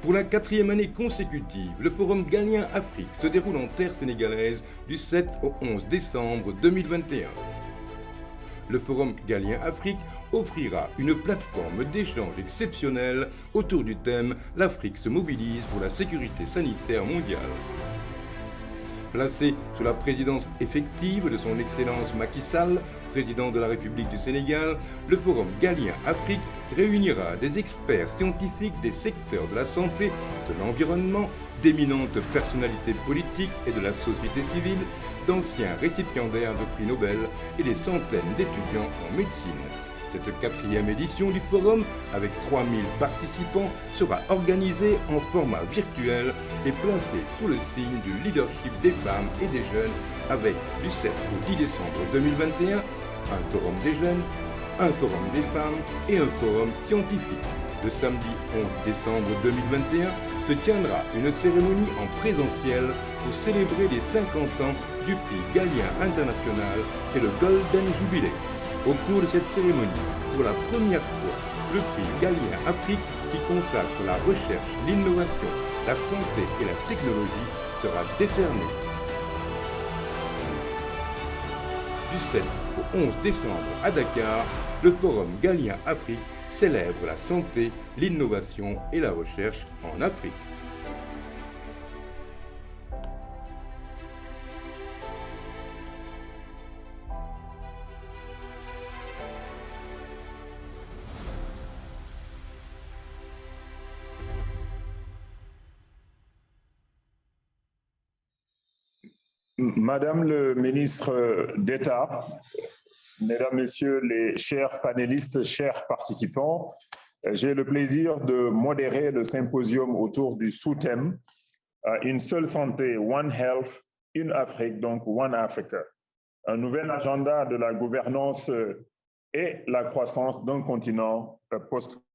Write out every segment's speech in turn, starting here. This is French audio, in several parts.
Pour la 4e année consécutive, le Forum Galien Afrique se déroule en terre sénégalaise du 7 au 11 décembre 2021. Le Forum Galien Afrique offrira une plateforme d'échange exceptionnelle autour du thème « L'Afrique se mobilise pour la sécurité sanitaire mondiale ». Placé sous la présidence effective de son Excellence Macky Sall, président de la République du Sénégal, le Forum Galien Afrique réunira des experts scientifiques des secteurs de la santé, de l'environnement, d'éminentes personnalités politiques et de la société civile, d'anciens récipiendaires de prix Nobel et des centaines d'étudiants en médecine. Cette 4e édition du forum, avec 3000 participants, sera organisée en format virtuel et placée sous le signe du leadership des femmes et des jeunes, avec du 7 au 10 décembre 2021, un forum des jeunes, un forum des femmes et un forum scientifique. Le samedi 11 décembre 2021 se tiendra une cérémonie en présentiel pour célébrer les 50 ans du prix Galien International et le Golden Jubilee. Au cours de cette cérémonie, pour la première fois, le prix Galien Afrique, qui consacre la recherche, l'innovation, la santé et la technologie, sera décerné. Du 7 au 11 décembre à Dakar, le Forum Galien Afrique célèbre la santé, l'innovation et la recherche en Afrique. Madame le ministre d'État, Mesdames, Messieurs les chers panélistes, chers participants, j'ai le plaisir de modérer le symposium autour du sous-thème « Une seule santé, One Health, une Afrique, donc One Africa », un nouvel agenda de la gouvernance et la croissance d'un continent post-Covid.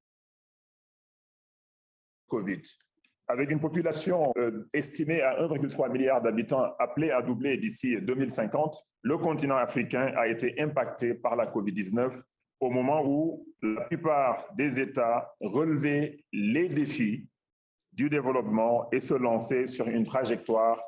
Avec une population estimée à 1,3 milliard d'habitants appelée à doubler d'ici 2050, le continent africain a été impacté par la COVID-19 au moment où la plupart des États relevaient les défis du développement et se lançaient sur une trajectoire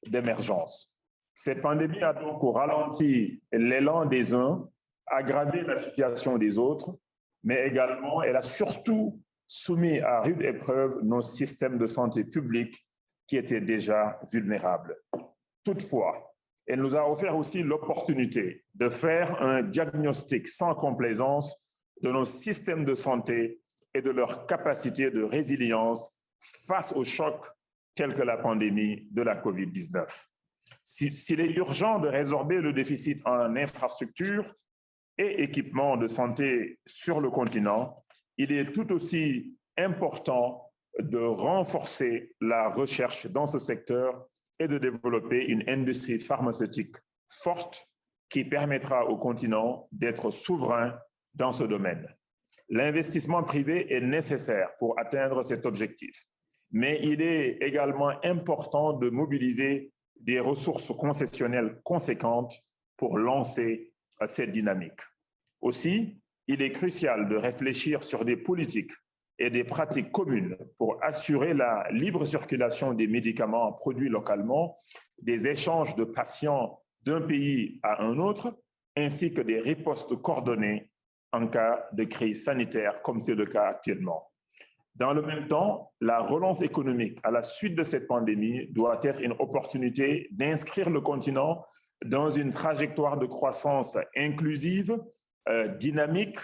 d'émergence. Cette pandémie a donc ralenti l'élan des uns, aggravé la situation des autres, mais également elle a surtout soumis à rude épreuve nos systèmes de santé publique qui étaient déjà vulnérables. Toutefois, elle nous a offert aussi l'opportunité de faire un diagnostic sans complaisance de nos systèmes de santé et de leur capacité de résilience face aux chocs tels que la pandémie de la COVID-19. S'il est urgent de résorber le déficit en infrastructures et équipements de santé sur le continent, il est tout aussi important de renforcer la recherche dans ce secteur et de développer une industrie pharmaceutique forte qui permettra au continent d'être souverain dans ce domaine. L'investissement privé est nécessaire pour atteindre cet objectif, mais il est également important de mobiliser des ressources concessionnelles conséquentes pour lancer cette dynamique. Aussi, il est crucial de réfléchir sur des politiques et des pratiques communes pour assurer la libre circulation des médicaments produits localement, des échanges de patients d'un pays à un autre, ainsi que des ripostes coordonnées en cas de crise sanitaire, comme c'est le cas actuellement. Dans le même temps, la relance économique à la suite de cette pandémie doit être une opportunité d'inscrire le continent dans une trajectoire de croissance inclusive, dynamique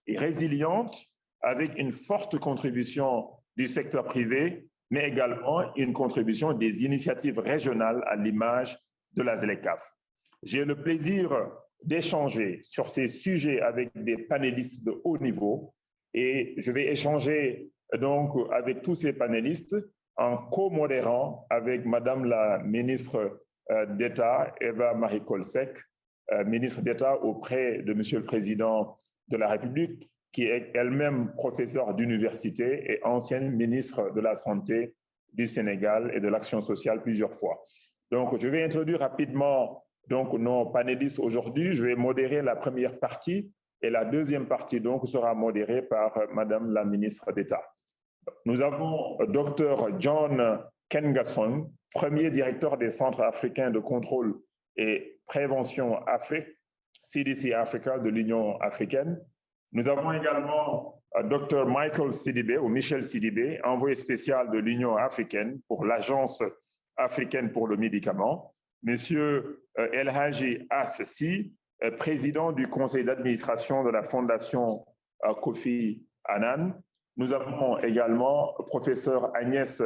et résiliente, avec une forte contribution du secteur privé, mais également une contribution des initiatives régionales à l'image de la ZLECAf. J'ai le plaisir d'échanger sur ces sujets avec des panélistes de haut niveau et je vais échanger donc avec tous ces panélistes en co-modérant avec Madame la ministre d'État, Eva Marie Colsec, ministre d'État auprès de Monsieur le Président de la République, qui est elle-même professeure d'université et ancienne ministre de la Santé du Sénégal et de l'Action sociale plusieurs fois. Donc, je vais introduire rapidement donc, nos panélistes aujourd'hui. Je vais modérer la première partie et la deuxième partie donc, sera modérée par Madame la ministre d'État. Nous avons Dr John Kengasong, premier directeur des centres africains de contrôle et prévention Afrique, CDC Africa de l'Union africaine. Nous avons également Dr Michael Sidibé ou Michel Sidibé, envoyé spécial de l'Union africaine pour l'Agence africaine pour le médicament. Monsieur El Hadji Assi, président du conseil d'administration de la Fondation Kofi Annan. Nous avons également professeur Agnès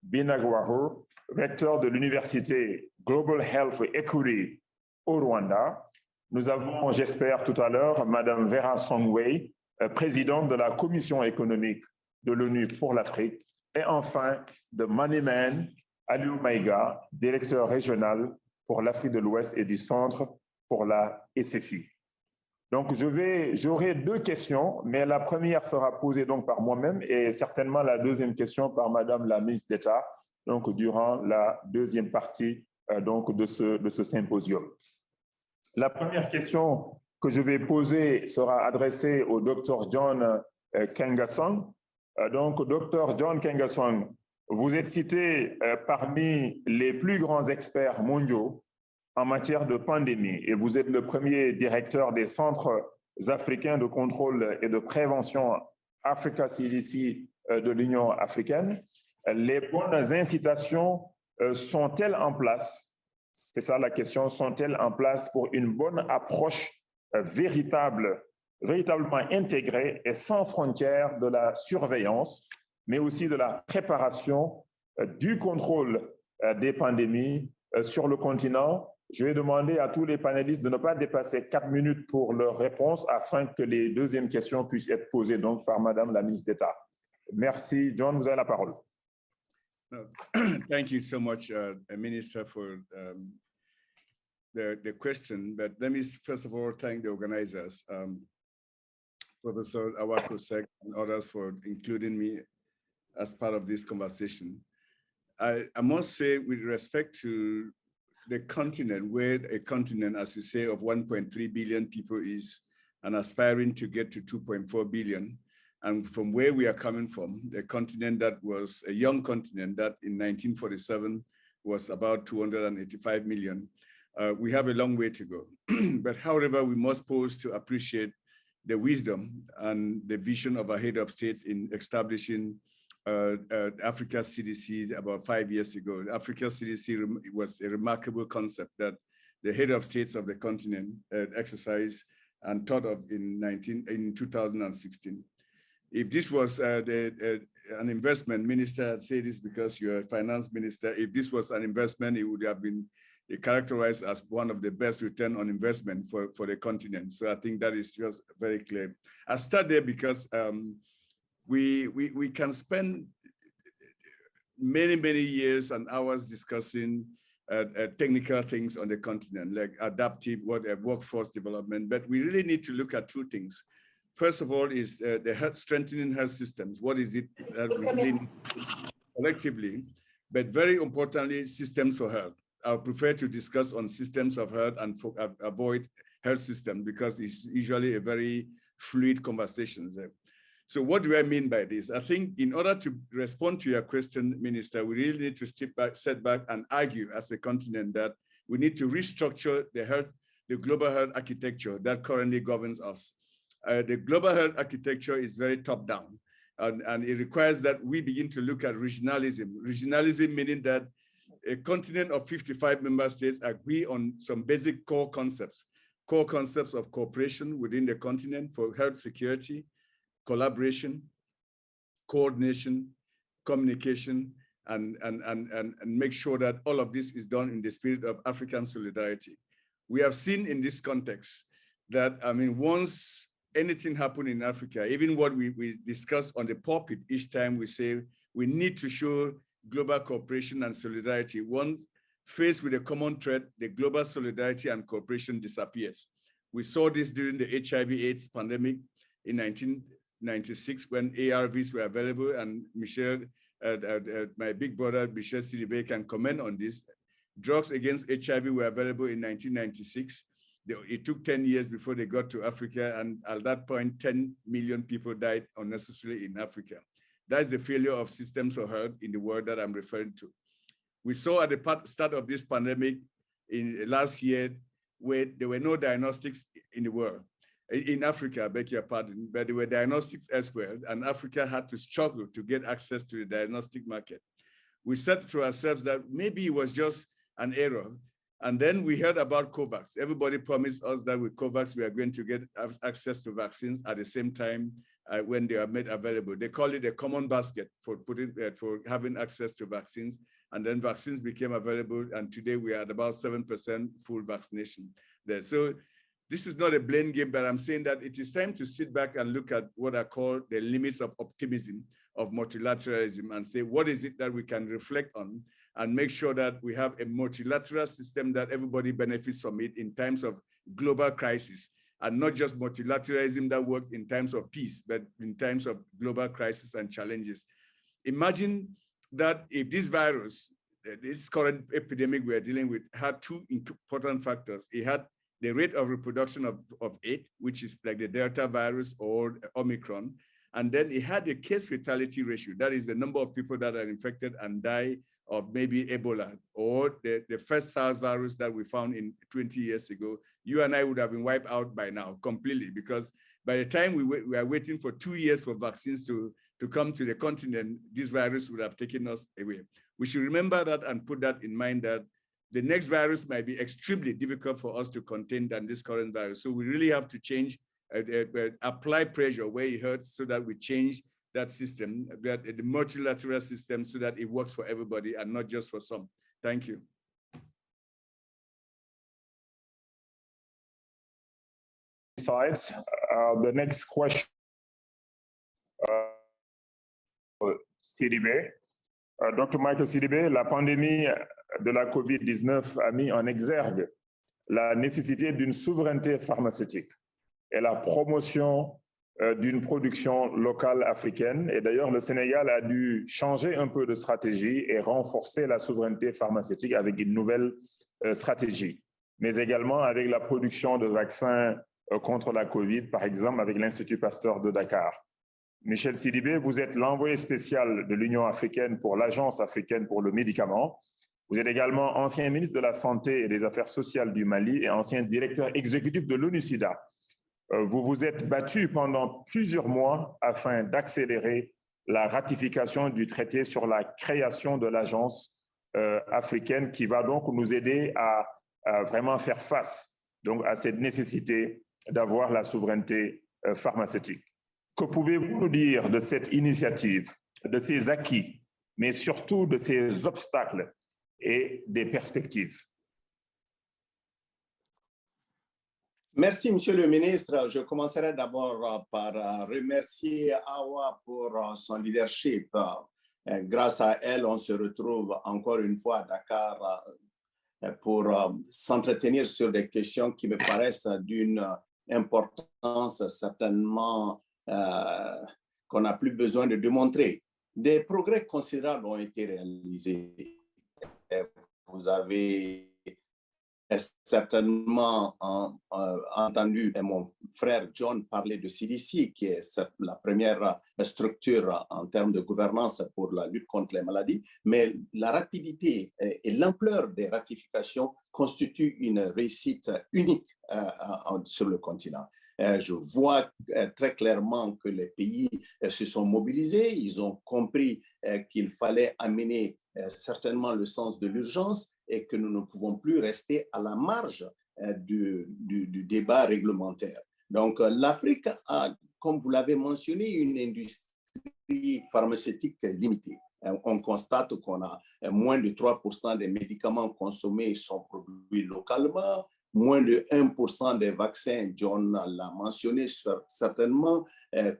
Binagwaho, recteur de l'université Global Health Equity au Rwanda. Nous avons, j'espère tout à l'heure, Madame Vera Songwei, présidente de la Commission économique de l'ONU pour l'Afrique. Et enfin, de Moneyman, Aliou Maïga, directeur régional pour l'Afrique de l'Ouest et du Centre pour la SFI. Donc, j'aurai deux questions, mais la première sera posée donc par moi-même et certainement la deuxième question par Madame la ministre d'État, donc durant la deuxième partie donc de ce symposium. La première question que je vais poser sera adressée au Dr John Kengasong. Donc, Dr John Kengasong, vous êtes cité parmi les plus grands experts mondiaux en matière de pandémie et vous êtes le premier directeur des centres africains de contrôle et de prévention Africa CDC de l'Union africaine. Les bonnes incitations sont-elles en place? C'est ça la question, sont-elles en place pour une bonne approche véritablement intégrée et sans frontières de la surveillance, mais aussi de la préparation du contrôle des pandémies sur le continent? Je vais demander à tous les panélistes de ne pas dépasser 4 minutes pour leurs réponses afin que les deuxièmes questions puissent être posées donc par Madame la ministre d'État. Merci. John, vous avez la parole. Thank you so much, Minister, for the question. But let me first of all thank the organizers, Professor Awako-Sek and others for including me as part of this conversation. I must say, with respect to the continent, where a continent, as you say, of 1.3 billion people is and aspiring to get to 2.4 billion, and from where we are coming from, the continent that was a young continent that in 1947 was about 285 million, we have a long way to go. But however, we must pause to appreciate the wisdom and the vision of our head of states in establishing Africa CDC about 5 years ago. Africa CDC was a remarkable concept that the head of states of the continent exercised and thought of in 2016. If this was an investment, Minister, I'd say this because you're a finance minister, if this was an investment, it would have been characterized as one of the best return on investment for the continent. So I think that is just very clear. I start there because we can spend many years and hours discussing technical things on the continent, like adaptive workforce development, but we really need to look at two things. First of all is the strengthening health systems. What is it that we really need collectively, but very importantly, systems for health. I prefer to discuss on systems of health and avoid health system because it's usually a very fluid conversation there. So what do I mean by this? I think in order to respond to your question, Minister, we really need to step back and argue as a continent that we need to restructure the global health architecture that currently governs us. The global health architecture is very top-down, and it requires that we begin to look at regionalism. Regionalism meaning that a continent of 55 member states agree on some basic core concepts of cooperation within the continent for health security, collaboration, coordination, communication, and make sure that all of this is done in the spirit of African solidarity. We have seen in this context that, I mean, once anything happened in Africa, even what we discuss on the pulpit each time we say we need to show global cooperation and solidarity. Once faced with a common threat, the global solidarity and cooperation disappears. We saw this during the HIV/AIDS pandemic in 1996 when ARVs were available, and Michel, my big brother, Michel Sidibé, can comment on this. Drugs against HIV were available in 1996. It took 10 years before they got to Africa, and at that point, 10 million people died unnecessarily in Africa. That's the failure of systems for health in the world that I'm referring to. We saw at the start of this pandemic in last year, where there were no diagnostics in the world. In Africa, I beg your pardon, but there were diagnostics elsewhere, and Africa had to struggle to get access to the diagnostic market. We said to ourselves that maybe it was just an error. And then we heard about COVAX. Everybody promised us that with COVAX, we are going to get access to vaccines at the same time when they are made available. They call it a common basket for having access to vaccines. And then vaccines became available. And today we are at about 7% full vaccination there. So this is not a blame game, but I'm saying that it is time to sit back and look at what I call the limits of optimism of multilateralism and say, what is it that we can reflect on and make sure that we have a multilateral system that everybody benefits from it in times of global crisis, and not just multilateralism that works in times of peace, but in times of global crisis and challenges. Imagine that if this virus, this current epidemic we are dealing with, had two important factors. It had the rate of reproduction of 8, which is like the Delta virus or Omicron, and then it had a case fatality ratio. That is the number of people that are infected and die of maybe Ebola or the first SARS virus that we found in 20 years ago. You and I would have been wiped out by now completely, because by the time we are waiting for 2 years for vaccines to come to the continent, this virus would have taken us away. We should remember that and put that in mind, that the next virus might be extremely difficult for us to contain than this current virus. So we really have to change, apply pressure where it hurts so that we change that system, that the multilateral system, so that it works for everybody and not just for some. Thank you. Sides. The next question, Sidibé. Dr. Michael Sidibé, la pandémie de la COVID-19 a mis en exergue la nécessité d'une souveraineté pharmaceutique et la promotion d'une production locale africaine. Et d'ailleurs, le Sénégal a dû changer un peu de stratégie et renforcer la souveraineté pharmaceutique avec une nouvelle stratégie, mais également avec la production de vaccins contre la COVID, par exemple avec l'Institut Pasteur de Dakar. Michel Sidibé, vous êtes l'envoyé spécial de l'Union africaine pour l'Agence africaine pour le médicament. Vous êtes également ancien ministre de la Santé et des Affaires sociales du Mali et ancien directeur exécutif de l'ONU-SIDA. Vous vous êtes battu pendant plusieurs mois afin d'accélérer la ratification du traité sur la création de l'Agence africaine, qui va donc nous aider à vraiment faire face donc, à cette nécessité d'avoir la souveraineté pharmaceutique. Que pouvez-vous nous dire de cette initiative, de ses acquis, mais surtout de ses obstacles et des perspectives? Merci, Monsieur le ministre. Je commencerai d'abord par remercier Awa pour son leadership. Grâce à elle, on se retrouve encore une fois à Dakar pour s'entretenir sur des questions qui me paraissent d'une importance certainement qu'on n'a plus besoin de démontrer. Des progrès considérables ont été réalisés. Vous avez certainement entendu mon frère John parler de CDC, qui est la première structure en termes de gouvernance pour la lutte contre les maladies, mais la rapidité et l'ampleur des ratifications constituent une réussite unique sur le continent. Je vois très clairement que les pays se sont mobilisés, ils ont compris qu'il fallait amener certainement le sens de l'urgence et que nous ne pouvons plus rester à la marge du débat réglementaire. Donc l'Afrique a, comme vous l'avez mentionné, une industrie pharmaceutique limitée. On constate qu'on a moins de 3% des médicaments consommés sont produits localement, moins de 1% des vaccins, John l'a mentionné certainement,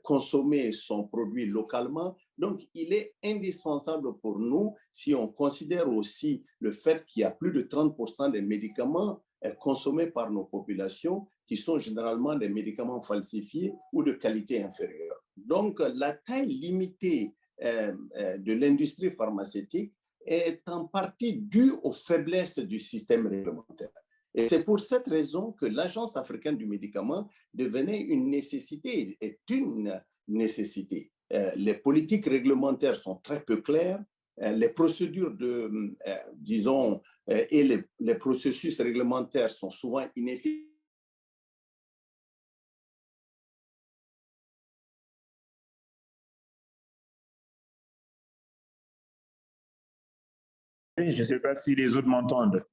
consommés sont produits localement. Donc, il est indispensable pour nous, si on considère aussi le fait qu'il y a plus de 30% des médicaments consommés par nos populations qui sont généralement des médicaments falsifiés ou de qualité inférieure. Donc, la taille limitée de l'industrie pharmaceutique est en partie due aux faiblesses du système réglementaire. Et c'est pour cette raison que l'Agence africaine du médicament devenait une nécessité, est une nécessité. les politiques réglementaires sont très peu claires, les procédures disons, et les processus réglementaires sont souvent inefficaces. Je ne sais pas si les autres m'entendent.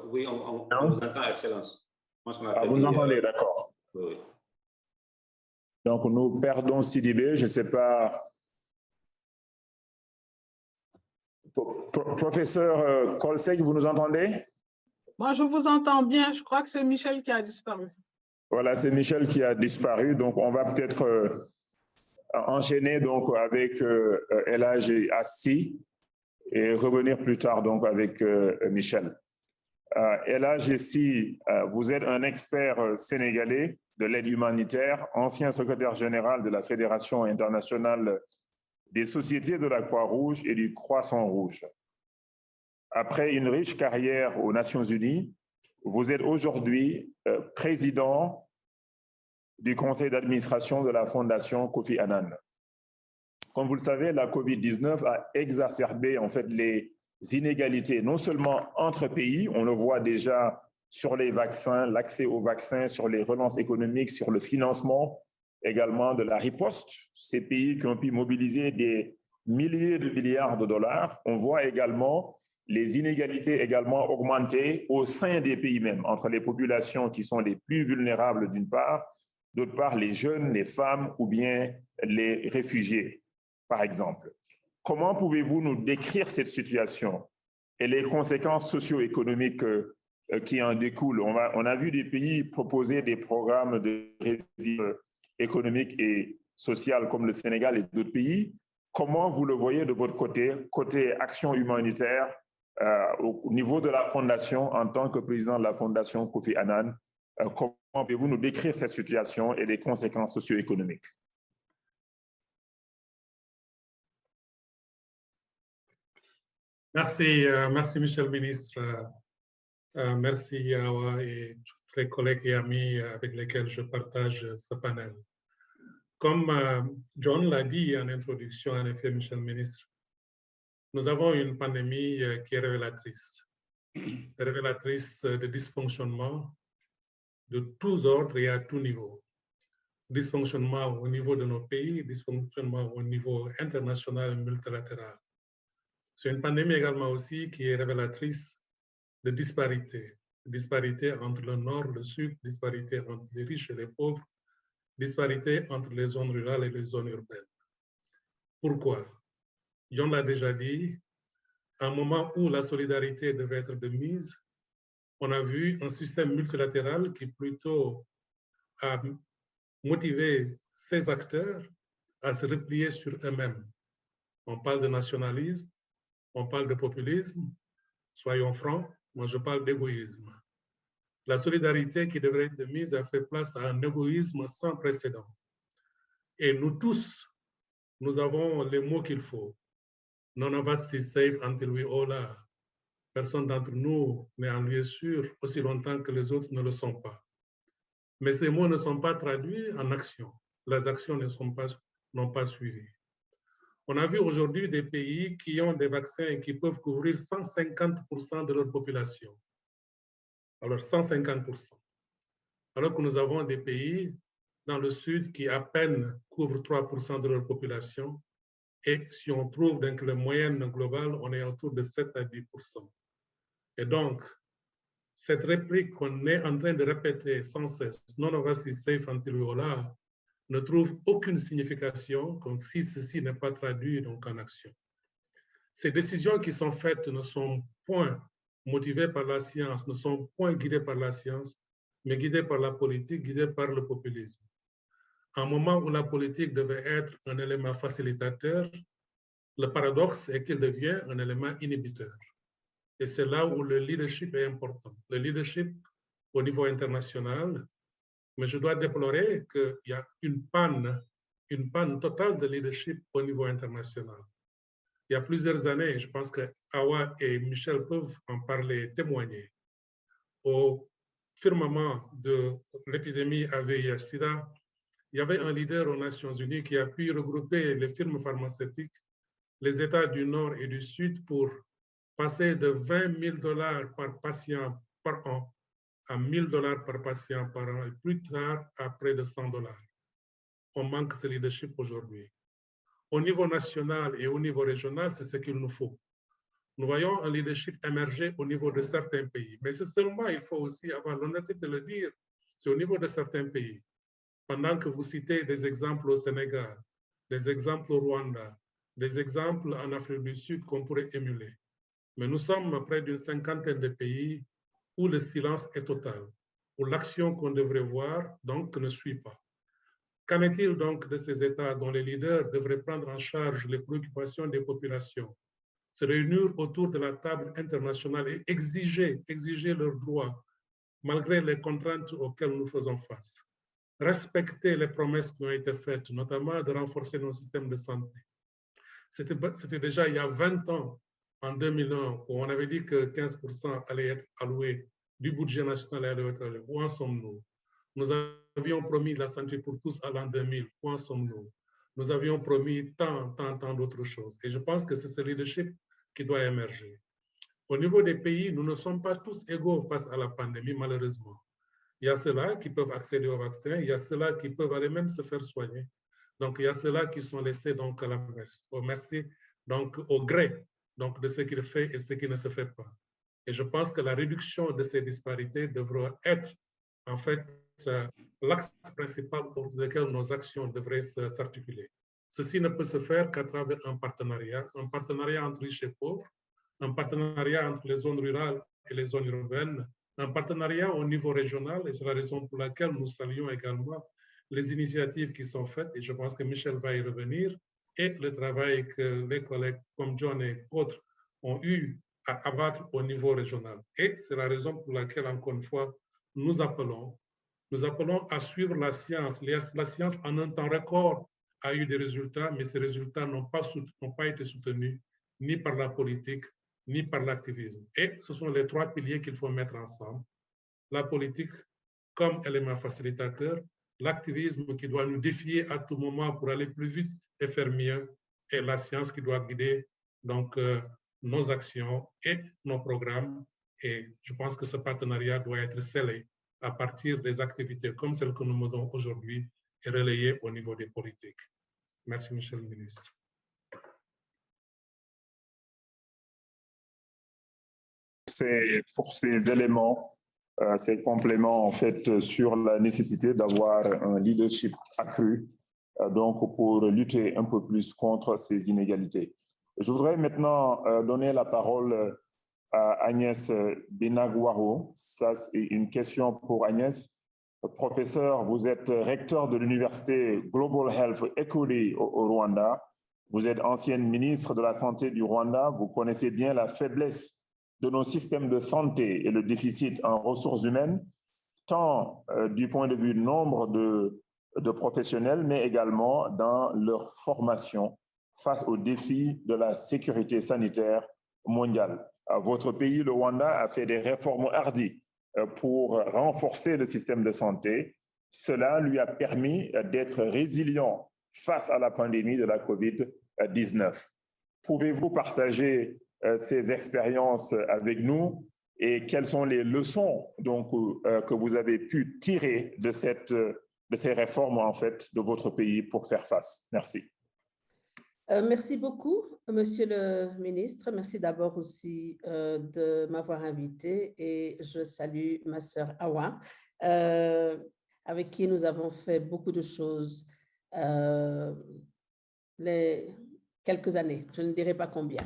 Oui, on vous entend, Excellence. Vous nous entendez, d'accord. Oui. Donc, nous perdons Sidibé, je ne sais pas. Professeur Kolsek, vous nous entendez? Moi, je vous entends bien. Je crois que c'est Michel qui a disparu. Voilà, c'est Michel qui a disparu. Donc, on va peut-être enchaîner donc, avec El Hadji Assi et revenir plus tard donc, avec Michel. El Hadji Assi, vous êtes un expert sénégalais de l'aide humanitaire, ancien secrétaire général de la Fédération internationale des sociétés de la Croix-Rouge et du Croissant-Rouge. Après une riche carrière aux Nations Unies, vous êtes aujourd'hui président du conseil d'administration de la Fondation Kofi Annan. Comme vous le savez, la COVID-19 a exacerbé en fait les inégalités, non seulement entre pays, on le voit déjà sur les vaccins, l'accès aux vaccins, sur les relances économiques, sur le financement également de la riposte, ces pays qui ont pu mobiliser des milliers de milliards de dollars. On voit également les inégalités également augmenter au sein des pays même, entre les populations qui sont les plus vulnérables d'une part, d'autre part les jeunes, les femmes ou bien les réfugiés, par exemple. Comment pouvez-vous nous décrire cette situation et les conséquences socio-économiques qui en découlent? On a vu des pays proposer des programmes de résilience économique et social comme le Sénégal et d'autres pays. Comment vous le voyez de votre côté action humanitaire au niveau de la Fondation en tant que président de la Fondation Kofi Annan? Comment pouvez-vous nous décrire cette situation et les conséquences socio-économiques? Merci, merci Michel le ministre. Merci Awa et tous les collègues et amis avec lesquels je partage ce panel. Comme John l'a dit en introduction, en effet, Michel le ministre, nous avons une pandémie qui est révélatrice de dysfonctionnement de tous ordres et à tous niveaux. Dysfonctionnement au niveau de nos pays, dysfonctionnement au niveau international et multilatéral. C'est une pandémie également aussi qui est révélatrice de disparités entre le nord, le sud, disparités entre les riches et les pauvres, disparités entre les zones rurales et les zones urbaines. Pourquoi? John l'a déjà dit, à un moment où la solidarité devait être de mise, on a vu un système multilatéral qui plutôt a motivé ses acteurs à se replier sur eux-mêmes. On parle de nationalisme, on parle de populisme, soyons francs, moi je parle d'égoïsme. La solidarité qui devrait être de mise a fait place à un égoïsme sans précédent. Et nous tous, nous avons les mots qu'il faut. None of us is safe until we all are. Personne d'entre nous n'est en lieu sûr aussi longtemps que les autres ne le sont pas. Mais ces mots ne sont pas traduits en actions. Les actions n'ont pas suivi. On a vu aujourd'hui des pays qui ont des vaccins et qui peuvent couvrir 150% de leur population. Alors 150%. Alors que nous avons des pays dans le sud qui à peine couvrent 3% de leur population. Et si on trouve donc la moyenne globale, on est autour de 7 à 10%. Et donc, cette réplique qu'on est en train de répéter sans cesse, none of us is safe until we all are, ne trouve aucune signification comme si ceci n'est pas traduit donc en action. Ces décisions qui sont faites ne sont point motivées par la science, ne sont point guidées par la science, mais guidées par la politique, guidées par le populisme. À un moment où la politique devait être un élément facilitateur, le paradoxe est qu'il devient un élément inhibiteur. Et c'est là où le leadership est important. Le leadership au niveau international, mais je dois déplorer qu'il y a une panne totale de leadership au niveau international. Il y a plusieurs années, je pense que Awa et Michel peuvent en parler, témoigner. Au firmament de l'épidémie à VIH-Sida, il y avait un leader aux Nations Unies qui a pu regrouper les firmes pharmaceutiques, les États du Nord et du Sud pour passer de 20 000 $ par patient par an à 1 000 $ par patient par an et plus tard à près de 100 $. On manque ce leadership aujourd'hui. Au niveau national et au niveau régional, c'est ce qu'il nous faut. Nous voyons un leadership émerger au niveau de certains pays, mais c'est seulement, il faut aussi avoir l'honnêteté de le dire, c'est au niveau de certains pays. Pendant que vous citez des exemples au Sénégal, des exemples au Rwanda, des exemples en Afrique du Sud qu'on pourrait émuler. Mais nous sommes près d'une cinquantaine de pays où le silence est total, où l'action qu'on devrait voir donc ne suit pas. Qu'en est-il donc de ces États dont les leaders devraient prendre en charge les préoccupations des populations, se réunir autour de la table internationale et exiger leurs droits malgré les contraintes auxquelles nous faisons face? Respecter les promesses qui ont été faites, notamment de renforcer nos systèmes de santé. C'était déjà il y a 20 ans, en 2001, où on avait dit que 15% allait être alloué du budget national allait être alloué. Où en sommes-nous? Nous avions promis la santé pour tous à l'an 2000. Où en sommes-nous? Nous avions promis tant d'autres choses. Et je pense que c'est ce leadership qui doit émerger. Au niveau des pays, nous ne sommes pas tous égaux face à la pandémie, malheureusement. Il y a ceux-là qui peuvent accéder au vaccin, il y a ceux-là qui peuvent aller même se faire soigner. Donc, il y a ceux-là qui sont laissés donc à la merci, donc au gré donc, de ce qu'il fait et ce qui ne se fait pas. Et je pense que la réduction de ces disparités devra être en fait l'axe principal autour duquel nos actions devraient s'articuler. Ceci ne peut se faire qu'à travers un partenariat entre riches et pauvres, un partenariat entre les zones rurales et les zones urbaines, un partenariat au niveau régional, et c'est la raison pour laquelle nous saluons également les initiatives qui sont faites, et je pense que Michel va y revenir, et le travail que les collègues comme John et autres ont eu à abattre au niveau régional. Et c'est la raison pour laquelle, encore une fois, nous appelons à suivre la science. La science, en un temps record, a eu des résultats, mais ces résultats n'ont pas été soutenus ni par la politique, ni par l'activisme. Et ce sont les trois piliers qu'il faut mettre ensemble. La politique comme élément facilitateur, l'activisme qui doit nous défier à tout moment pour aller plus vite et faire mieux, et la science qui doit guider donc, nos actions et nos programmes. Et je pense que ce partenariat doit être scellé à partir des activités comme celles que nous menons aujourd'hui et relayées au niveau des politiques. Merci, Monsieur le ministre. Pour ces éléments, ces compléments en fait sur la nécessité d'avoir un leadership accru, donc pour lutter un peu plus contre ces inégalités. Je voudrais maintenant donner la parole à Agnès Binagouaro. Ça, c'est une question pour Agnès. Professeur, vous êtes recteur de l'université Global Health Equity au Rwanda. Vous êtes ancienne ministre de la Santé du Rwanda. Vous connaissez bien la faiblesse de nos systèmes de santé et le déficit en ressources humaines, tant du point de vue du nombre de professionnels, mais également dans leur formation face aux défis de la sécurité sanitaire mondiale. Votre pays, le Rwanda, a fait des réformes hardies pour renforcer le système de santé. Cela lui a permis d'être résilient face à la pandémie de la COVID-19. Pouvez-vous partager ces expériences avec nous et quelles sont les leçons donc, que vous avez pu tirer de ces réformes en fait, de votre pays pour faire face? Merci. Merci beaucoup, Monsieur le ministre. Merci d'abord aussi de m'avoir invité et je salue ma sœur Awa, avec qui nous avons fait beaucoup de choses les quelques années, je ne dirai pas combien.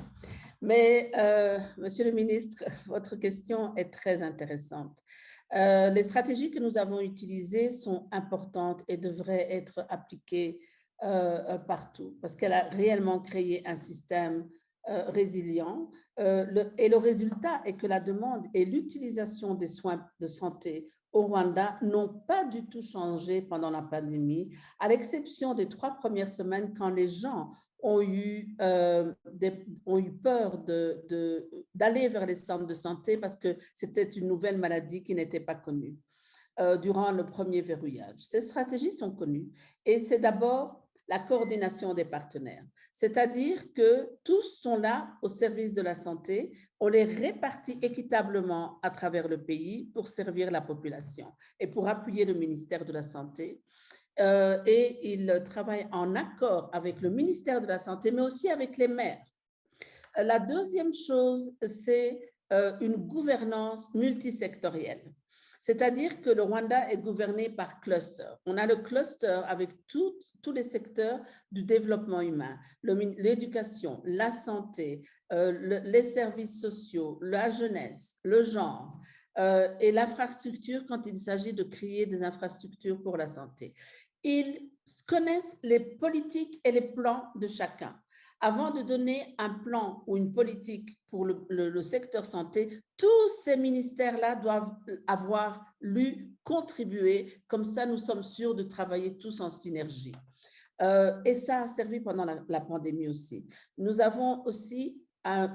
Mais, Monsieur le ministre, votre question est très intéressante. Les stratégies que nous avons utilisées sont importantes et devraient être appliquées partout, parce qu'elle a réellement créé un système résilient. Et le résultat est que la demande et l'utilisation des soins de santé au Rwanda n'ont pas du tout changé pendant la pandémie, à l'exception des 3 premières semaines quand les gens ont eu peur d'aller vers les centres de santé parce que c'était une nouvelle maladie qui n'était pas connue. durant le premier verrouillage. Ces stratégies sont connues et c'est d'abord la coordination des partenaires. C'est-à-dire que tous sont là au service de la santé, on les répartit équitablement à travers le pays pour servir la population et pour appuyer le ministère de la Santé. Et ils travaillent en accord avec le ministère de la Santé, mais aussi avec les maires. La deuxième chose, c'est une gouvernance multisectorielle. C'est-à-dire que le Rwanda est gouverné par cluster. On a le cluster avec tous les secteurs du développement humain, l'éducation, la santé, les services sociaux, la jeunesse, le genre et l'infrastructure quand il s'agit de créer des infrastructures pour la santé. Ils connaissent les politiques et les plans de chacun. Avant de donner un plan ou une politique pour le secteur santé, tous ces ministères-là doivent avoir contribué. Comme ça, nous sommes sûrs de travailler tous en synergie. Et ça a servi pendant la pandémie aussi. Nous avons aussi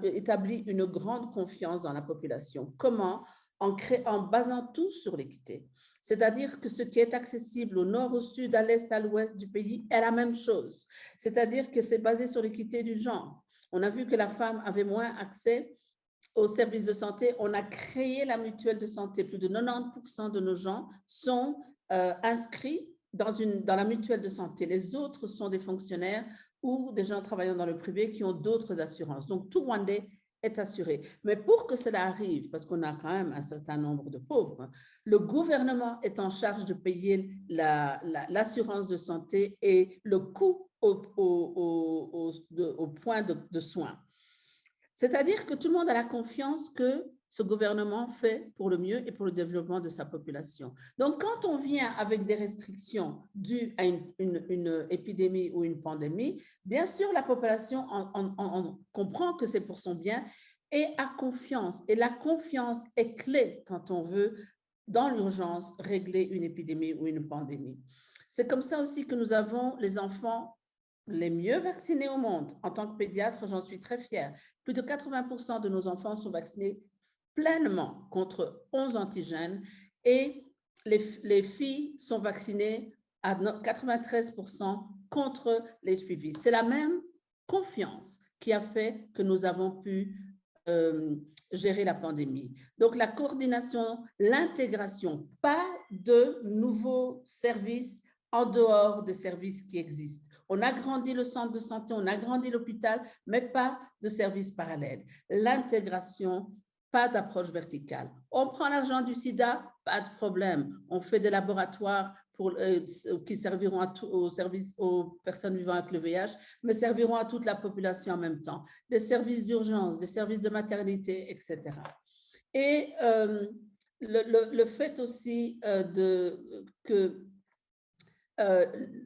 établi une grande confiance dans la population. Comment? En basant tout sur l'équité. C'est-à-dire que ce qui est accessible au nord, au sud, à l'est, à l'ouest du pays est la même chose. C'est-à-dire que c'est basé sur l'équité du genre. On a vu que la femme avait moins accès aux services de santé. On a créé la mutuelle de santé. Plus de 90% de nos gens sont inscrits dans la mutuelle de santé. Les autres sont des fonctionnaires ou des gens travaillant dans le privé qui ont d'autres assurances. Donc, tout Rwandais est assuré. Mais pour que cela arrive, parce qu'on a quand même un certain nombre de pauvres, le gouvernement est en charge de payer l'assurance de santé et le coût au point de soins. C'est-à-dire que tout le monde a la confiance que ce gouvernement fait pour le mieux et pour le développement de sa population. Donc, quand on vient avec des restrictions dues à une épidémie ou une pandémie, bien sûr, la population on comprend que c'est pour son bien et a confiance. Et la confiance est clé quand on veut, dans l'urgence, régler une épidémie ou une pandémie. C'est comme ça aussi que nous avons les enfants les mieux vaccinés au monde. En tant que pédiatre, j'en suis très fière. Plus de 80% de nos enfants sont vaccinés pleinement contre 11 antigènes et les filles sont vaccinées à 93% contre l'HPV. C'est la même confiance qui a fait que nous avons pu gérer la pandémie. Donc, la coordination, l'intégration, pas de nouveaux services en dehors des services qui existent. On a grandi le centre de santé, on a grandi l'hôpital, mais pas de services parallèles. L'intégration, pas d'approche verticale. On prend l'argent du sida, pas de problème. On fait des laboratoires qui serviront aux personnes vivant avec le VIH, mais serviront à toute la population en même temps. Des services d'urgence, des services de maternité, etc. Et le fait aussi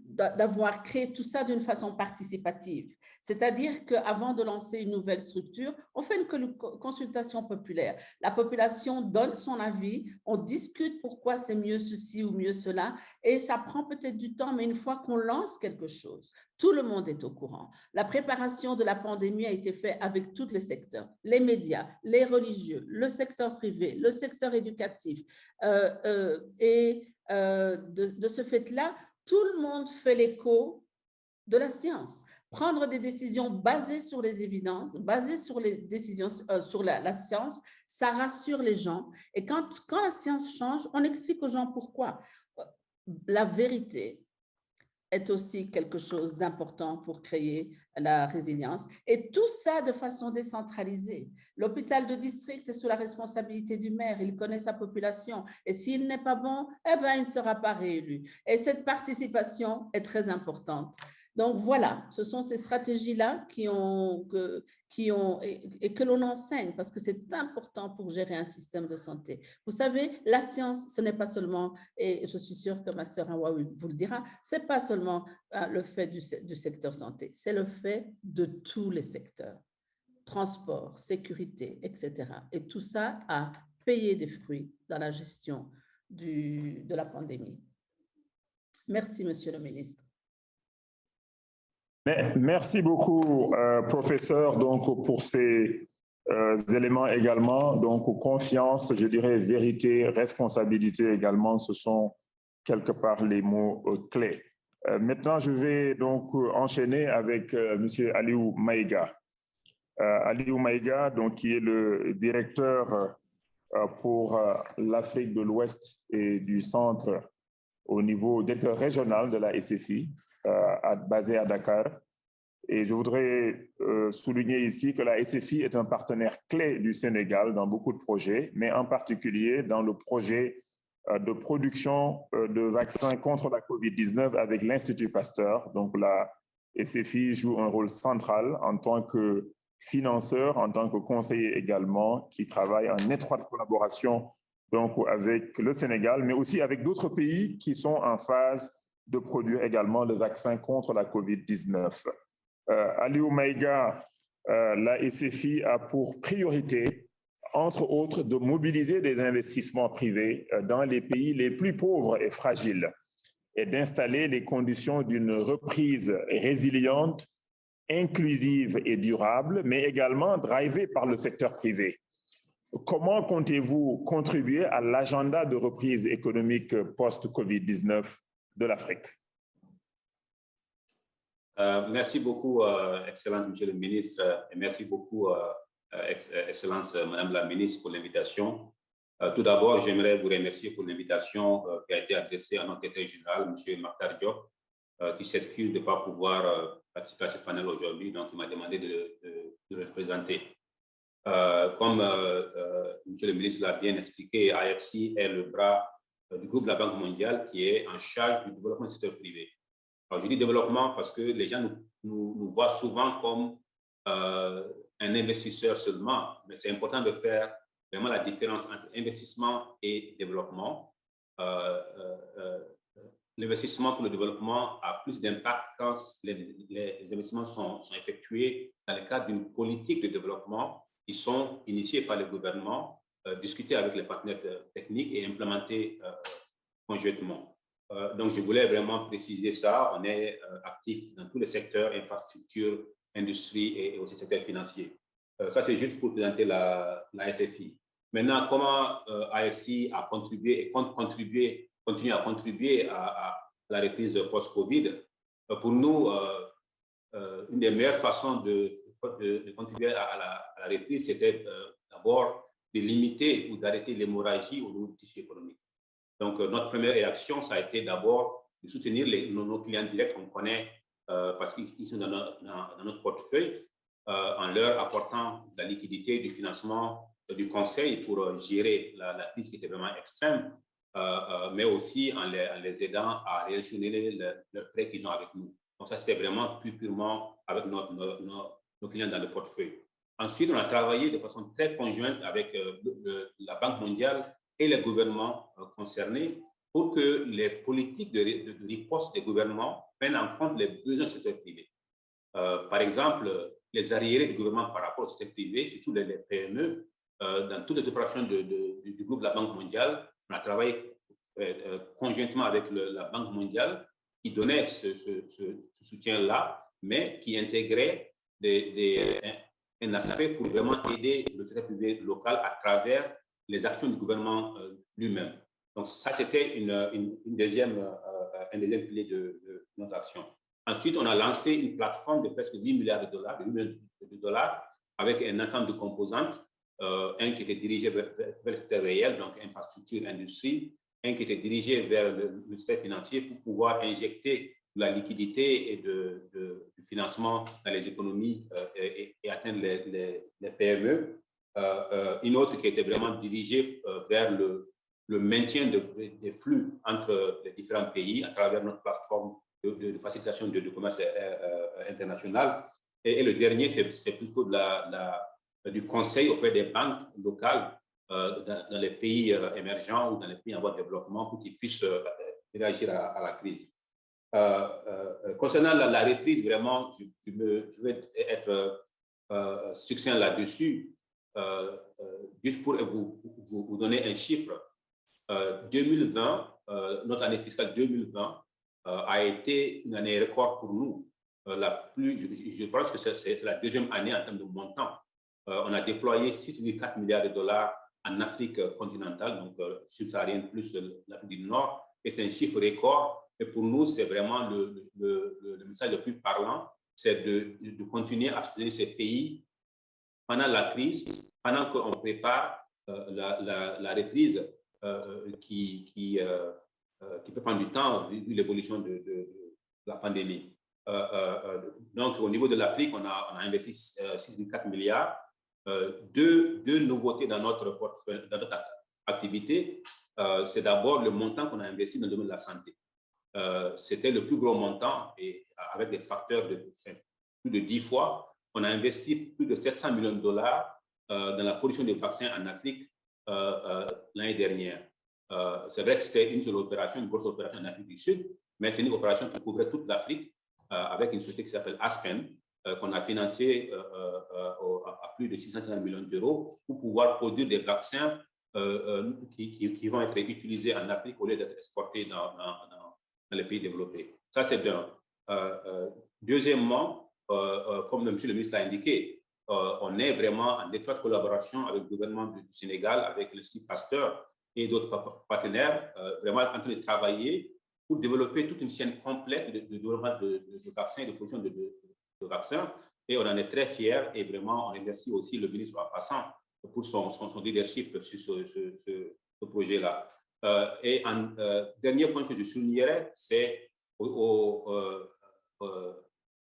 d'avoir créé tout ça d'une façon participative. C'est-à-dire qu'avant de lancer une nouvelle structure, on fait une consultation populaire. La population donne son avis, on discute pourquoi c'est mieux ceci ou mieux cela, et ça prend peut-être du temps, mais une fois qu'on lance quelque chose, tout le monde est au courant. La préparation de la pandémie a été faite avec tous les secteurs, les médias, les religieux, le secteur privé, le secteur éducatif. De ce fait-là, tout le monde fait l'écho de la science. Prendre des décisions basées sur les évidences, basées sur les décisions sur la science, ça rassure les gens. Et quand la science change, on explique aux gens pourquoi. La vérité est aussi quelque chose d'important pour créer la résilience. Et tout ça de façon décentralisée. L'hôpital de district est sous la responsabilité du maire, il connaît sa population. Et s'il n'est pas bon, eh ben, il ne sera pas réélu. Et cette participation est très importante. Donc voilà, ce sont ces stratégies-là que l'on enseigne parce que c'est important pour gérer un système de santé. Vous savez, la science, ce n'est pas seulement, et je suis sûre que ma sœur Hawa vous le dira, ce n'est pas seulement le fait du secteur santé, c'est le fait de tous les secteurs, transport, sécurité, etc. Et tout ça a payé des fruits dans la gestion de la pandémie. Merci, Monsieur le ministre. Merci beaucoup, professeur, donc, pour ces éléments également. Donc, confiance, je dirais vérité, responsabilité également, ce sont quelque part les mots clés. Maintenant, je vais donc enchaîner avec M. Aliou Maïga. Aliou Maïga, donc, qui est le directeur pour l'Afrique de l'Ouest et du Centre au niveau directeur régional de la SFI, basé à Dakar. Et je voudrais souligner ici que la SFI est un partenaire clé du Sénégal dans beaucoup de projets, mais en particulier dans le projet de production de vaccins contre la COVID-19 avec l'Institut Pasteur. Donc la SFI joue un rôle central en tant que financeur, en tant que conseiller également, qui travaille en étroite collaboration donc avec le Sénégal, mais aussi avec d'autres pays qui sont en phase de produire également le vaccin contre la COVID-19. Aliou Maïga, la SFI a pour priorité, entre autres, de mobiliser des investissements privés dans les pays les plus pauvres et fragiles et d'installer les conditions d'une reprise résiliente, inclusive et durable, mais également drivée par le secteur privé. Comment comptez-vous contribuer à l'agenda de reprise économique post-COVID-19 de l'Afrique? Merci beaucoup, Excellence Monsieur le Ministre, et merci beaucoup, Excellence Madame la Ministre, pour l'invitation. Tout d'abord, j'aimerais vous remercier pour l'invitation qui a été adressée à notre secrétaire général, Monsieur Makhtar Diop, qui s'excuse de ne pas pouvoir participer à ce panel aujourd'hui, donc il m'a demandé de le représenter. Comme Monsieur le ministre l'a bien expliqué, AFC est le bras du groupe de la Banque mondiale qui est en charge du développement du secteur privé. Alors, je dis développement parce que les gens nous voient souvent comme un investisseur seulement, mais c'est important de faire vraiment la différence entre investissement et développement. L'investissement pour le développement a plus d'impact quand les investissements sont effectués dans le cadre d'une politique de développement qui sont initiés par le gouvernement, discutés avec les partenaires techniques et implémentés conjointement. Donc, je voulais vraiment préciser ça. On est actif dans tous les secteurs, infrastructure, industrie et aussi secteur financier. Ça, c'est juste pour présenter la SFI. Maintenant, comment ASI a contribué et compte continue à contribuer à la reprise post-Covid? Pour nous, une des meilleures façons de contribuer à la reprise, c'était d'abord de limiter ou d'arrêter l'hémorragie au niveau du tissu économique. Donc, notre première réaction, ça a été d'abord de soutenir nos clients directs qu'on connaît parce qu'ils sont dans notre portefeuille, en leur apportant de la liquidité, du financement, du conseil pour gérer la crise qui était vraiment extrême, mais aussi en les aidant à réactionner leurs prêts qu'ils ont avec nous. Donc, ça, c'était vraiment plus purement avec nos clients dans le portefeuille. Ensuite, on a travaillé de façon très conjointe avec la Banque mondiale et les gouvernements concernés pour que les politiques de riposte des gouvernements prennent en compte les besoins du secteur privé. Par exemple, les arriérés du gouvernement par rapport au secteur privé, surtout les PME, dans toutes les opérations du groupe de la Banque mondiale, on a travaillé conjointement avec la Banque mondiale qui donnait ce soutien-là, mais qui intégrait un aspect pour vraiment aider le secteur privé local à travers les actions du gouvernement lui-même. Donc, ça, c'était un deuxième pilier de notre action. Ensuite, on a lancé une plateforme de presque 8 milliards de dollars avec un ensemble de composantes, un qui était dirigé vers le secteur réel, donc infrastructure, industrie, un qui était dirigé vers le secteur financier pour pouvoir injecter de la liquidité et du financement dans les économies et atteindre les PME. Une autre qui était vraiment dirigée vers le maintien des flux entre les différents pays à travers notre plateforme de facilitation du commerce international. Et le dernier, c'est plutôt du conseil auprès des banques locales dans les pays émergents ou dans les pays en voie de développement pour qu'ils puissent réagir à la crise. Concernant la reprise, vraiment, je vais être succinct là-dessus. Juste pour vous donner un chiffre, 2020, notre année fiscale 2020 a été une année record pour nous. Je pense que c'est la deuxième année en termes de montant On a déployé 6,4 milliards de dollars en Afrique continentale, donc subsaharienne plus l'Afrique du Nord, et c'est un chiffre record. Et pour nous, c'est vraiment le message le plus parlant, c'est de continuer à soutenir ces pays pendant la crise, pendant qu'on prépare la reprise qui peut prendre du temps vu l'évolution de la pandémie. Donc, au niveau de l'Afrique, on a investi 6,4 milliards. Deux nouveautés dans notre portefeuille, dans notre activité. C'est d'abord le montant qu'on a investi dans le domaine de la santé. C'était le plus gros montant et avec des facteurs de plus de 10 fois. On a investi plus de 700 millions de dollars dans la production de vaccins en Afrique l'année dernière. C'est vrai que c'était une seule opération, une grosse opération en Afrique du Sud, mais c'est une opération qui couvrait toute l'Afrique avec une société qui s'appelle Aspen, qu'on a financée à plus de 650 millions d'euros pour pouvoir produire des vaccins qui vont être utilisés en Afrique au lieu d'être exportés dans les pays développés. Ça, c'est d'un. Deuxièmement, comme M. le ministre l'a indiqué, on est vraiment en étroite collaboration avec le gouvernement du Sénégal, avec l'Institut Pasteur et d'autres partenaires, vraiment en train de travailler pour développer toute une chaîne complète de développement de vaccins et de production de vaccins. Et on en est très fiers et vraiment, on remercie aussi le ministre en passant pour son leadership sur ce projet-là. Et un dernier point que je soulignerais, c'est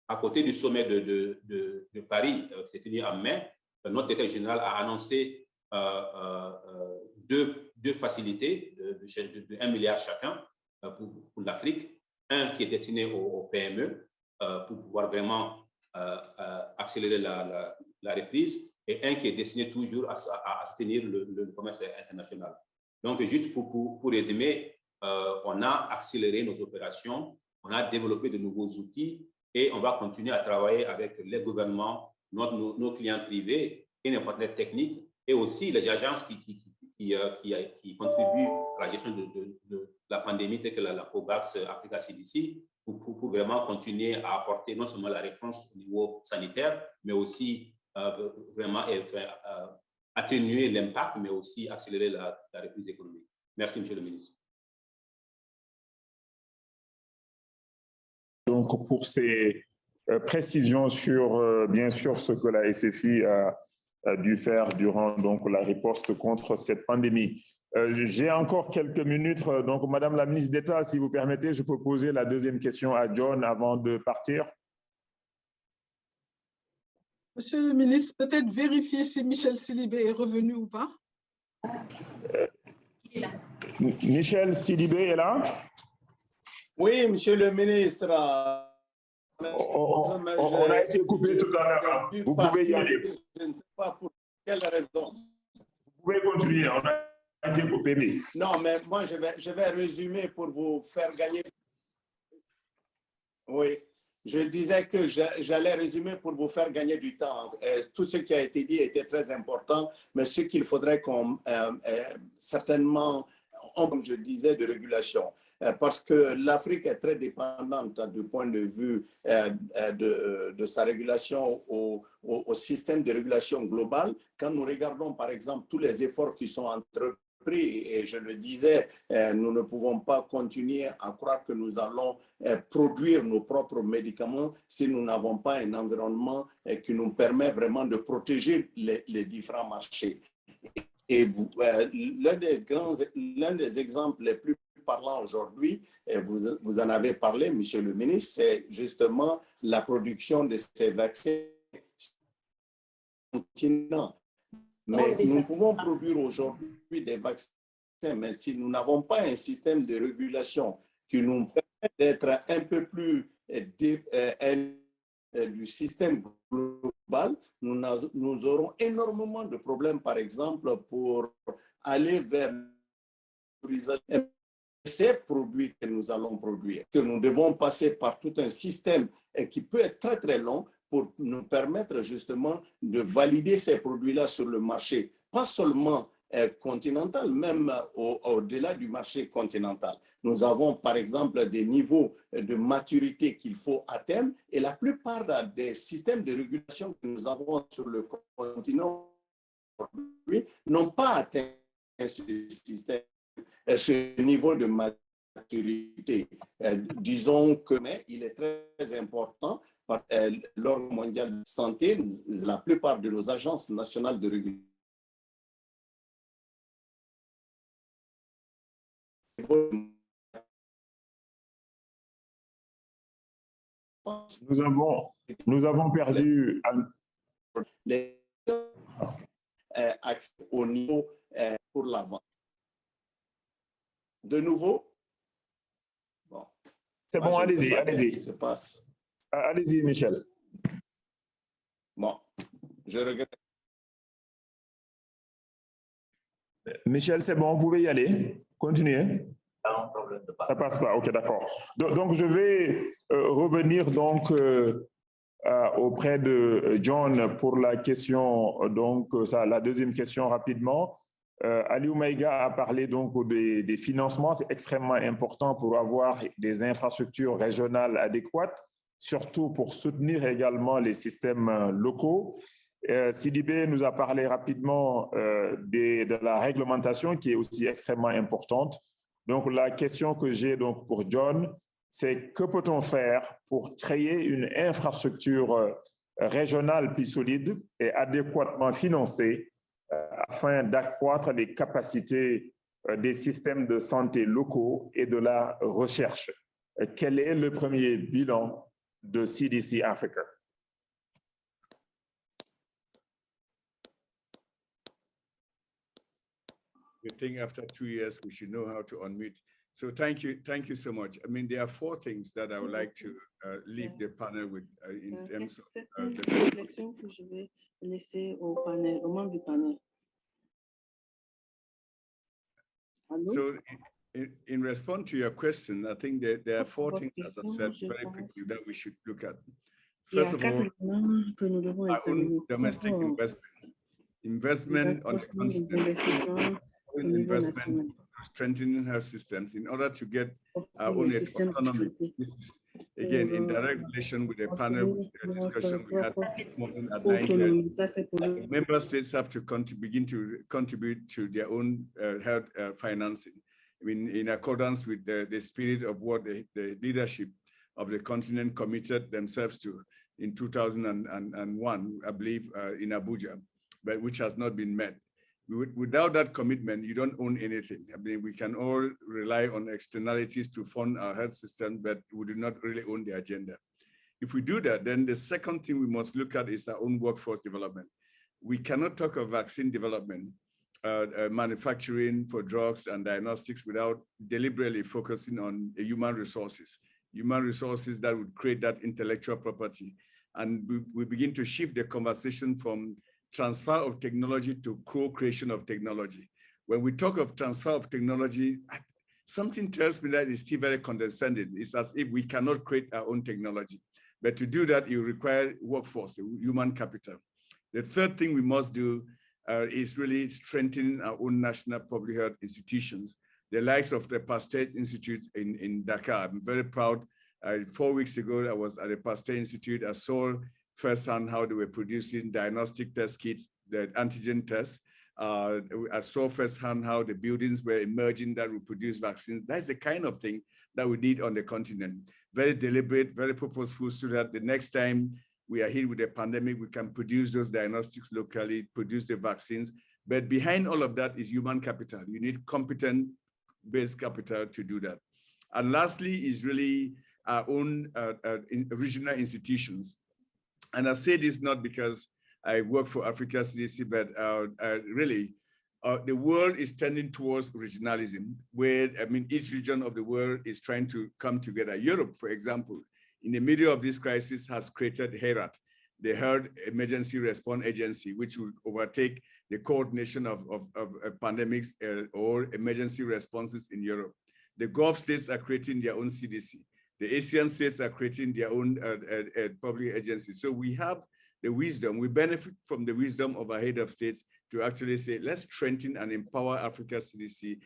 à côté du sommet de Paris, qui s'est tenu en mai, notre directeur général a annoncé deux facilités de 1 milliard chacun pour l'Afrique. Un qui est destiné aux PME pour pouvoir vraiment accélérer la reprise, et un qui est destiné toujours à soutenir le commerce international. Donc, juste pour résumer, on a accéléré nos opérations, on a développé de nouveaux outils et on va continuer à travailler avec les gouvernements, nos clients privés et nos partenaires techniques et aussi les agences qui contribuent à la gestion de la pandémie, telle que la COVAX, Africa CDC, pour vraiment continuer à apporter non seulement la réponse au niveau sanitaire, mais aussi vraiment atténuer l'impact, mais aussi accélérer la reprise économique. Merci, Monsieur le ministre. Donc, pour ces précisions sur, bien sûr, ce que la SFI a dû faire durant donc, la riposte contre cette pandémie. J'ai encore quelques minutes. Donc, Madame la ministre d'État, si vous permettez, je peux poser la deuxième question à John avant de partir. Monsieur le ministre, peut-être vérifier si Michel Sidibé est revenu ou pas. Michel Sidibé est là? Oui, monsieur le ministre. On a été coupé tout à l'heure. Vous pouvez y aller. Je ne sais pas pour quelle raison. Vous pouvez continuer. On a été coupé. Non, mais moi, je vais résumer pour vous faire gagner. Oui. Je disais que j'allais résumer pour vous faire gagner du temps. Tout ce qui a été dit était très important, mais ce qu'il faudrait qu'on certainement, comme je disais, de régulation. Parce que l'Afrique est très dépendante du point de vue de sa régulation au système de régulation globale. Quand nous regardons, par exemple, tous les efforts qui sont entrepris, et je le disais, nous ne pouvons pas continuer à croire que nous allons produire nos propres médicaments si nous n'avons pas un environnement qui nous permet vraiment de protéger les différents marchés. Et l'un des exemples les plus parlants aujourd'hui, et vous en avez parlé, Monsieur le ministre, c'est justement la production de ces vaccins continent. Mais nous pouvons produire aujourd'hui des vaccins, mais si nous n'avons pas un système de régulation qui nous permet d'être un peu plus du système global, nous aurons énormément de problèmes, par exemple, pour aller vers l'utilisation de ces produits que nous allons produire. Que nous devons passer par tout un système qui peut être très, très long pour nous permettre justement de valider ces produits-là sur le marché, pas seulement continental, même au-delà du marché continental. Nous avons par exemple des niveaux de maturité qu'il faut atteindre et la plupart des systèmes de régulation que nous avons sur le continent n'ont pas atteint ce niveau de maturité. Disons que mais il est très important. L'Ordre mondial de la santé, la plupart de nos agences nationales de régulation nous avons perdu les accès au niveau pour la vente. De nouveau? Bon. C'est bon, allez-y, allez-y. Allez-y, Michel. Bon, je regrette. Michel, c'est bon, vous pouvez y aller. Continuez. Ça passe pas, ok, d'accord. Donc, je vais revenir donc auprès de John pour la question, donc la deuxième question rapidement. Aliou Maïga a parlé donc des financements, c'est extrêmement important pour avoir des infrastructures régionales adéquates, surtout pour soutenir également les systèmes locaux. Sidibé nous a parlé rapidement de la réglementation qui est aussi extrêmement importante. Donc, la question que j'ai donc pour John, c'est que peut-on faire pour créer une infrastructure régionale plus solide et adéquatement financée afin d'accroître les capacités des systèmes de santé locaux et de la recherche? Quel est le premier bilan de CDC Africa? I think after 2 years, we should know how to unmute. So thank you so much. I mean, there are 4 things that I would like to leave the panel with in terms of the réflexion que je vais laisser au panel, aux membres du panel. So in response to your question, I think that there are 4 things, as I said very quickly, that we should look at. First of all, our own domestic investment on the continent, investment strengthening health systems in order to get our own autonomy. This is again in direct relation with the panel discussion we had this morning at 9:30. Member states have to begin to contribute to their own health financing. I mean, in accordance with the spirit of what the leadership of the continent committed themselves to in 2001, I believe, in Abuja, but which has not been met. Without that commitment, you don't own anything. I mean, we can all rely on externalities to fund our health system, but we do not really own the agenda. If we do that, then the second thing we must look at is our own workforce development. We cannot talk of vaccine development, manufacturing for drugs and diagnostics without deliberately focusing on human resources that would create that intellectual property. And we begin to shift the conversation from transfer of technology to co-creation of technology. When we talk of transfer of technology, something tells me that it's still very condescending. It's as if we cannot create our own technology. But to do that, you require workforce, human capital. The third thing we must do is really strengthening our own national public health institutions, the likes of the Pasteur Institute in Dakar. I'm very proud. 4 weeks ago, I was at the Pasteur Institute. I saw firsthand how they were producing diagnostic test kits, the antigen tests. I saw firsthand how the buildings were emerging that would produce vaccines. That's the kind of thing that we need on the continent. Very deliberate, very purposeful, so that the next time we are hit with a pandemic, we can produce those diagnostics locally, produce the vaccines. But behind all of that is human capital. You need competent base capital to do that. And lastly is really our own regional institutions. And I say this not because I work for Africa CDC, but really, the world is tending towards regionalism, where, I mean, each region of the world is trying to come together. Europe, for example, in the middle of this crisis has created HERAT, the Health Emergency Response Agency, which will overtake the coordination of pandemics or emergency responses in Europe. The Gulf states are creating their own CDC. The Asian states are creating their own public agencies. So we have the wisdom, we benefit from the wisdom of our head of states to actually say, let's strengthen and empower Africa CDC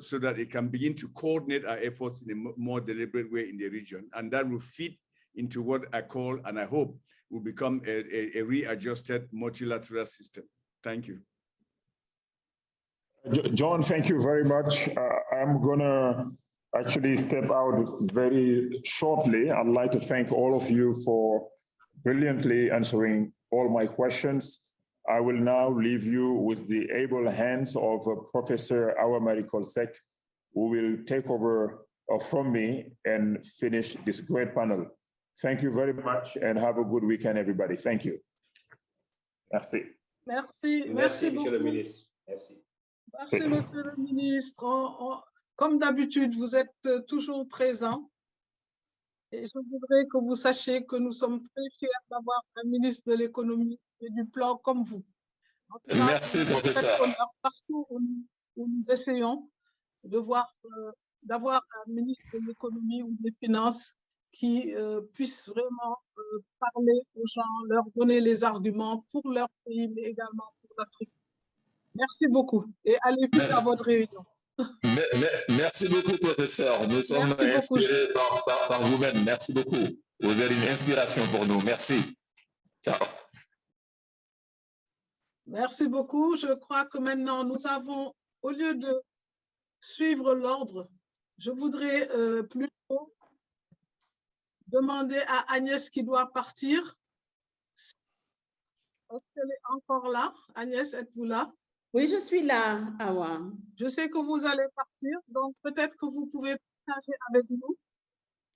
so that it can begin to coordinate our efforts in a more deliberate way in the region. And that will fit into what I call, and I hope, will become a readjusted multilateral system. Thank you. John, thank you very much. I'm gonna actually step out very shortly. I'd like to thank all of you for brilliantly answering all my questions. I will now leave you with the able hands of Professor Awa Marie Kolsek, who will take over from me and finish this great panel. Thank you very much and have a good weekend, everybody. Thank you. Merci. Merci, Merci, Monsieur le beaucoup. ministre. Merci. Merci, Monsieur le ministre. Comme d'habitude, vous êtes toujours présent. Et je voudrais que vous sachiez que nous sommes très fiers d'avoir un ministre de l'économie et du plan comme vous. En tout cas, Merci, professeur. Partout où nous essayons de voir, d'avoir un ministre de l'économie ou des finances qui puisse vraiment parler aux gens, leur donner les arguments pour leur pays, mais également pour l'Afrique. Merci beaucoup et allez vite à votre réunion. Merci beaucoup, professeur. Nous sommes inspirés par vous-même. Merci beaucoup. Vous êtes une inspiration pour nous. Merci. Ciao. Merci beaucoup. Je crois que maintenant, nous avons, au lieu de suivre l'ordre, je voudrais plutôt demander à Agnès qui doit partir. Est-ce qu'elle est encore là? Agnès, êtes-vous là? Oui, je suis là, Awa. Je sais que vous allez partir, donc peut-être que vous pouvez partager avec nous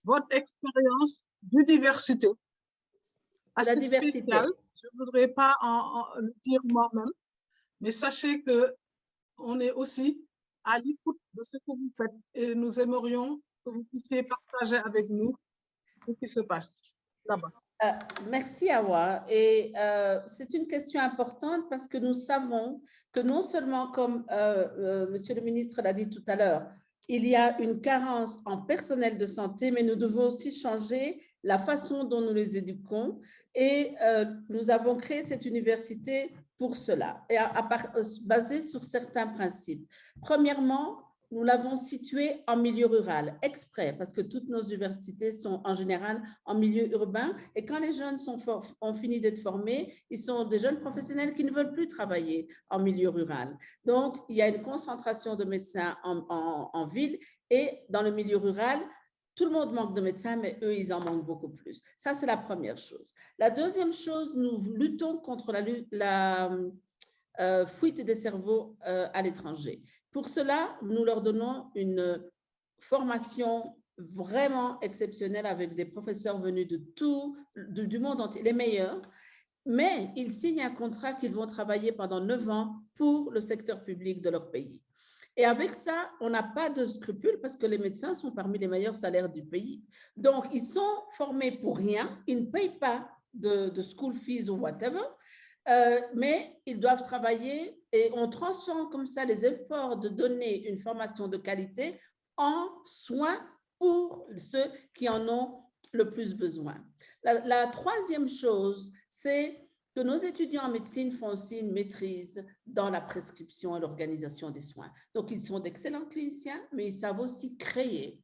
votre expérience de diversité. La diversité. Spéciale. Je ne voudrais pas le dire moi-même, mais sachez qu'on est aussi à l'écoute de ce que vous faites et nous aimerions que vous puissiez partager avec nous ce qui se passe là-bas. Merci Awa, et c'est une question importante parce que nous savons que non seulement, comme Monsieur le ministre l'a dit tout à l'heure, il y a une carence en personnel de santé, mais nous devons aussi changer la façon dont nous les éduquons et nous avons créé cette université pour cela, et basée sur certains principes. Premièrement, nous l'avons située en milieu rural, exprès, parce que toutes nos universités sont en général en milieu urbain. Et quand les jeunes ont fini d'être formés, ils sont des jeunes professionnels qui ne veulent plus travailler en milieu rural. Donc, il y a une concentration de médecins en ville et dans le milieu rural, tout le monde manque de médecins, mais eux, ils en manquent beaucoup plus. Ça, c'est la première chose. La deuxième chose, nous luttons contre la fuite des cerveaux à l'étranger. Pour cela, nous leur donnons une formation vraiment exceptionnelle avec des professeurs venus de du monde entier, les meilleurs, mais ils signent un contrat qu'ils vont travailler pendant 9 ans pour le secteur public de leur pays. Et avec ça, on n'a pas de scrupules parce que les médecins sont parmi les meilleurs salaires du pays. Donc, ils sont formés pour rien, ils ne payent pas de school fees ou whatever, mais ils doivent travailler et on transforme comme ça les efforts de donner une formation de qualité en soins pour ceux qui en ont le plus besoin. La troisième chose, c'est que nos étudiants en médecine font aussi une maîtrise dans la prescription et l'organisation des soins. Donc, ils sont d'excellents cliniciens, mais ils savent aussi créer,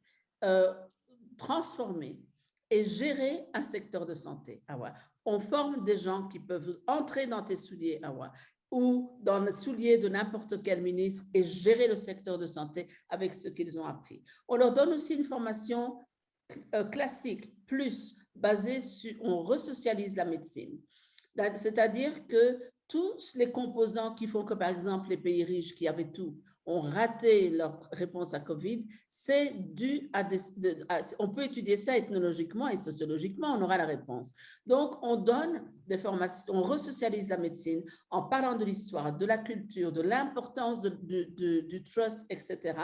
transformer et gérer un secteur de santé. On forme des gens qui peuvent entrer dans tes souliers, ou dans les souliers de n'importe quel ministre et gérer le secteur de santé avec ce qu'ils ont appris. On leur donne aussi une formation classique, plus basée sur, on resocialise la médecine. C'est-à-dire que tous les composants qui font que, par exemple, les pays riches qui avaient tout ont raté leur réponse à COVID, c'est dû à on peut étudier ça ethnologiquement et sociologiquement, on aura la réponse. Donc, on donne des formations, on resocialise la médecine en parlant de l'histoire, de la culture, de l'importance du trust, etc.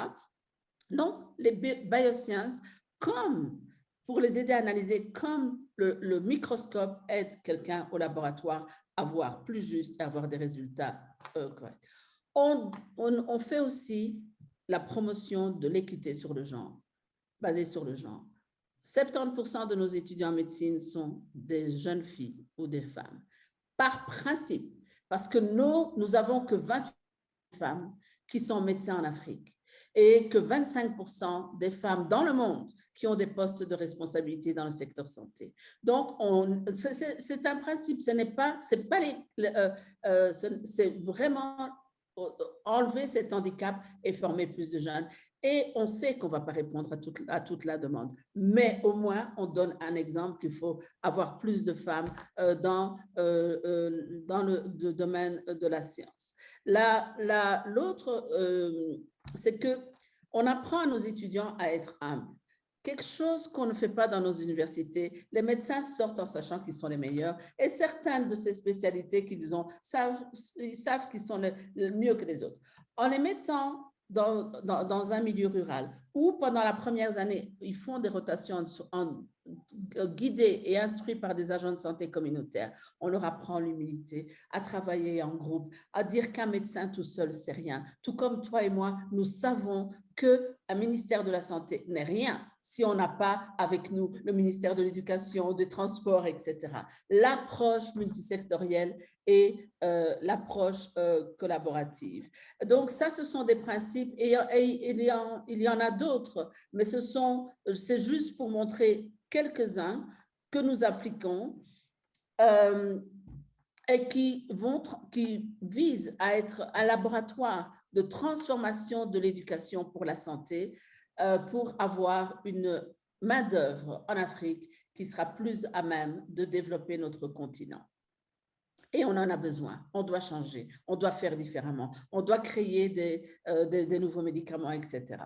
Donc, les biosciences, comme pour les aider à analyser, comme le microscope aide quelqu'un au laboratoire à voir plus juste et à avoir des résultats corrects. On fait aussi la promotion de l'équité sur le genre, basée sur le genre. 70% de nos étudiants en médecine sont des jeunes filles ou des femmes. Par principe, parce que nous avons que 28 femmes qui sont médecins en Afrique et que 25% des femmes dans le monde qui ont des postes de responsabilité dans le secteur santé. Donc, c'est un principe, c'est vraiment enlever cet handicap et former plus de jeunes. Et on sait qu'on ne va pas répondre à toute la demande, mais au moins, on donne un exemple qu'il faut avoir plus de femmes dans le domaine de la science. L'autre, c'est qu'on apprend à nos étudiants à être humbles. Quelque chose qu'on ne fait pas dans nos universités. Les médecins sortent en sachant qu'ils sont les meilleurs et certaines de ces spécialités qu'ils ont, ils savent qu'ils sont le mieux que les autres. En les mettant dans un milieu rural où pendant la première année, ils font des rotations guidés et instruits par des agents de santé communautaires, on leur apprend l'humilité, à travailler en groupe, à dire qu'un médecin tout seul, c'est rien. Tout comme toi et moi, nous savons qu'un ministère de la Santé n'est rien si on n'a pas avec nous le ministère de l'Éducation, des Transports, etc. L'approche multisectorielle et l'approche collaborative. Donc ça, ce sont des principes et il y en a d'autres, mais c'est juste pour montrer quelques-uns que nous appliquons et qui visent à être un laboratoire de transformation de l'éducation pour la santé, pour avoir une main-d'œuvre en Afrique qui sera plus à même de développer notre continent. Et on en a besoin, on doit changer, on doit faire différemment, on doit créer des nouveaux médicaments, etc.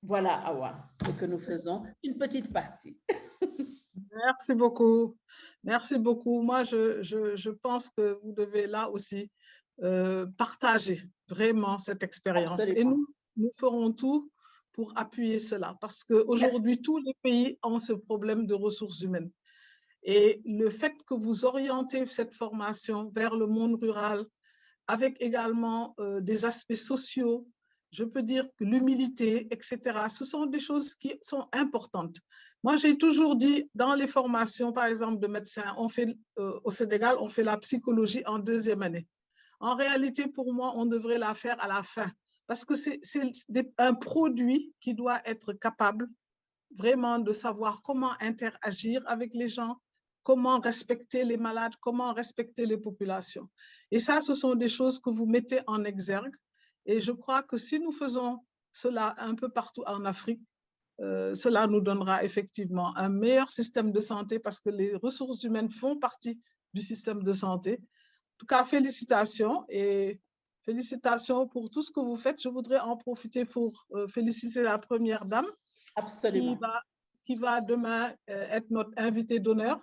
Voilà, Awa, ce que nous faisons, une petite partie. Merci beaucoup. Merci beaucoup. Moi, je pense que vous devez là aussi partager vraiment cette expérience. Absolument. Et nous ferons tout pour appuyer cela parce qu'aujourd'hui, tous les pays ont ce problème de ressources humaines. Et le fait que vous orientez cette formation vers le monde rural avec également des aspects sociaux, je peux dire que l'humilité, etc., ce sont des choses qui sont importantes. Moi, j'ai toujours dit, dans les formations, par exemple, de médecins, au Sénégal, on fait la psychologie en 2e année. En réalité, pour moi, on devrait la faire à la fin, parce que c'est un produit qui doit être capable vraiment de savoir comment interagir avec les gens, comment respecter les malades, comment respecter les populations. Et ça, ce sont des choses que vous mettez en exergue. Et je crois que si nous faisons cela un peu partout en Afrique, cela nous donnera effectivement un meilleur système de santé parce que les ressources humaines font partie du système de santé. En tout cas, félicitations et félicitations pour tout ce que vous faites. Je voudrais en profiter pour féliciter la Première Dame. Absolument. Qui va demain être notre invitée d'honneur.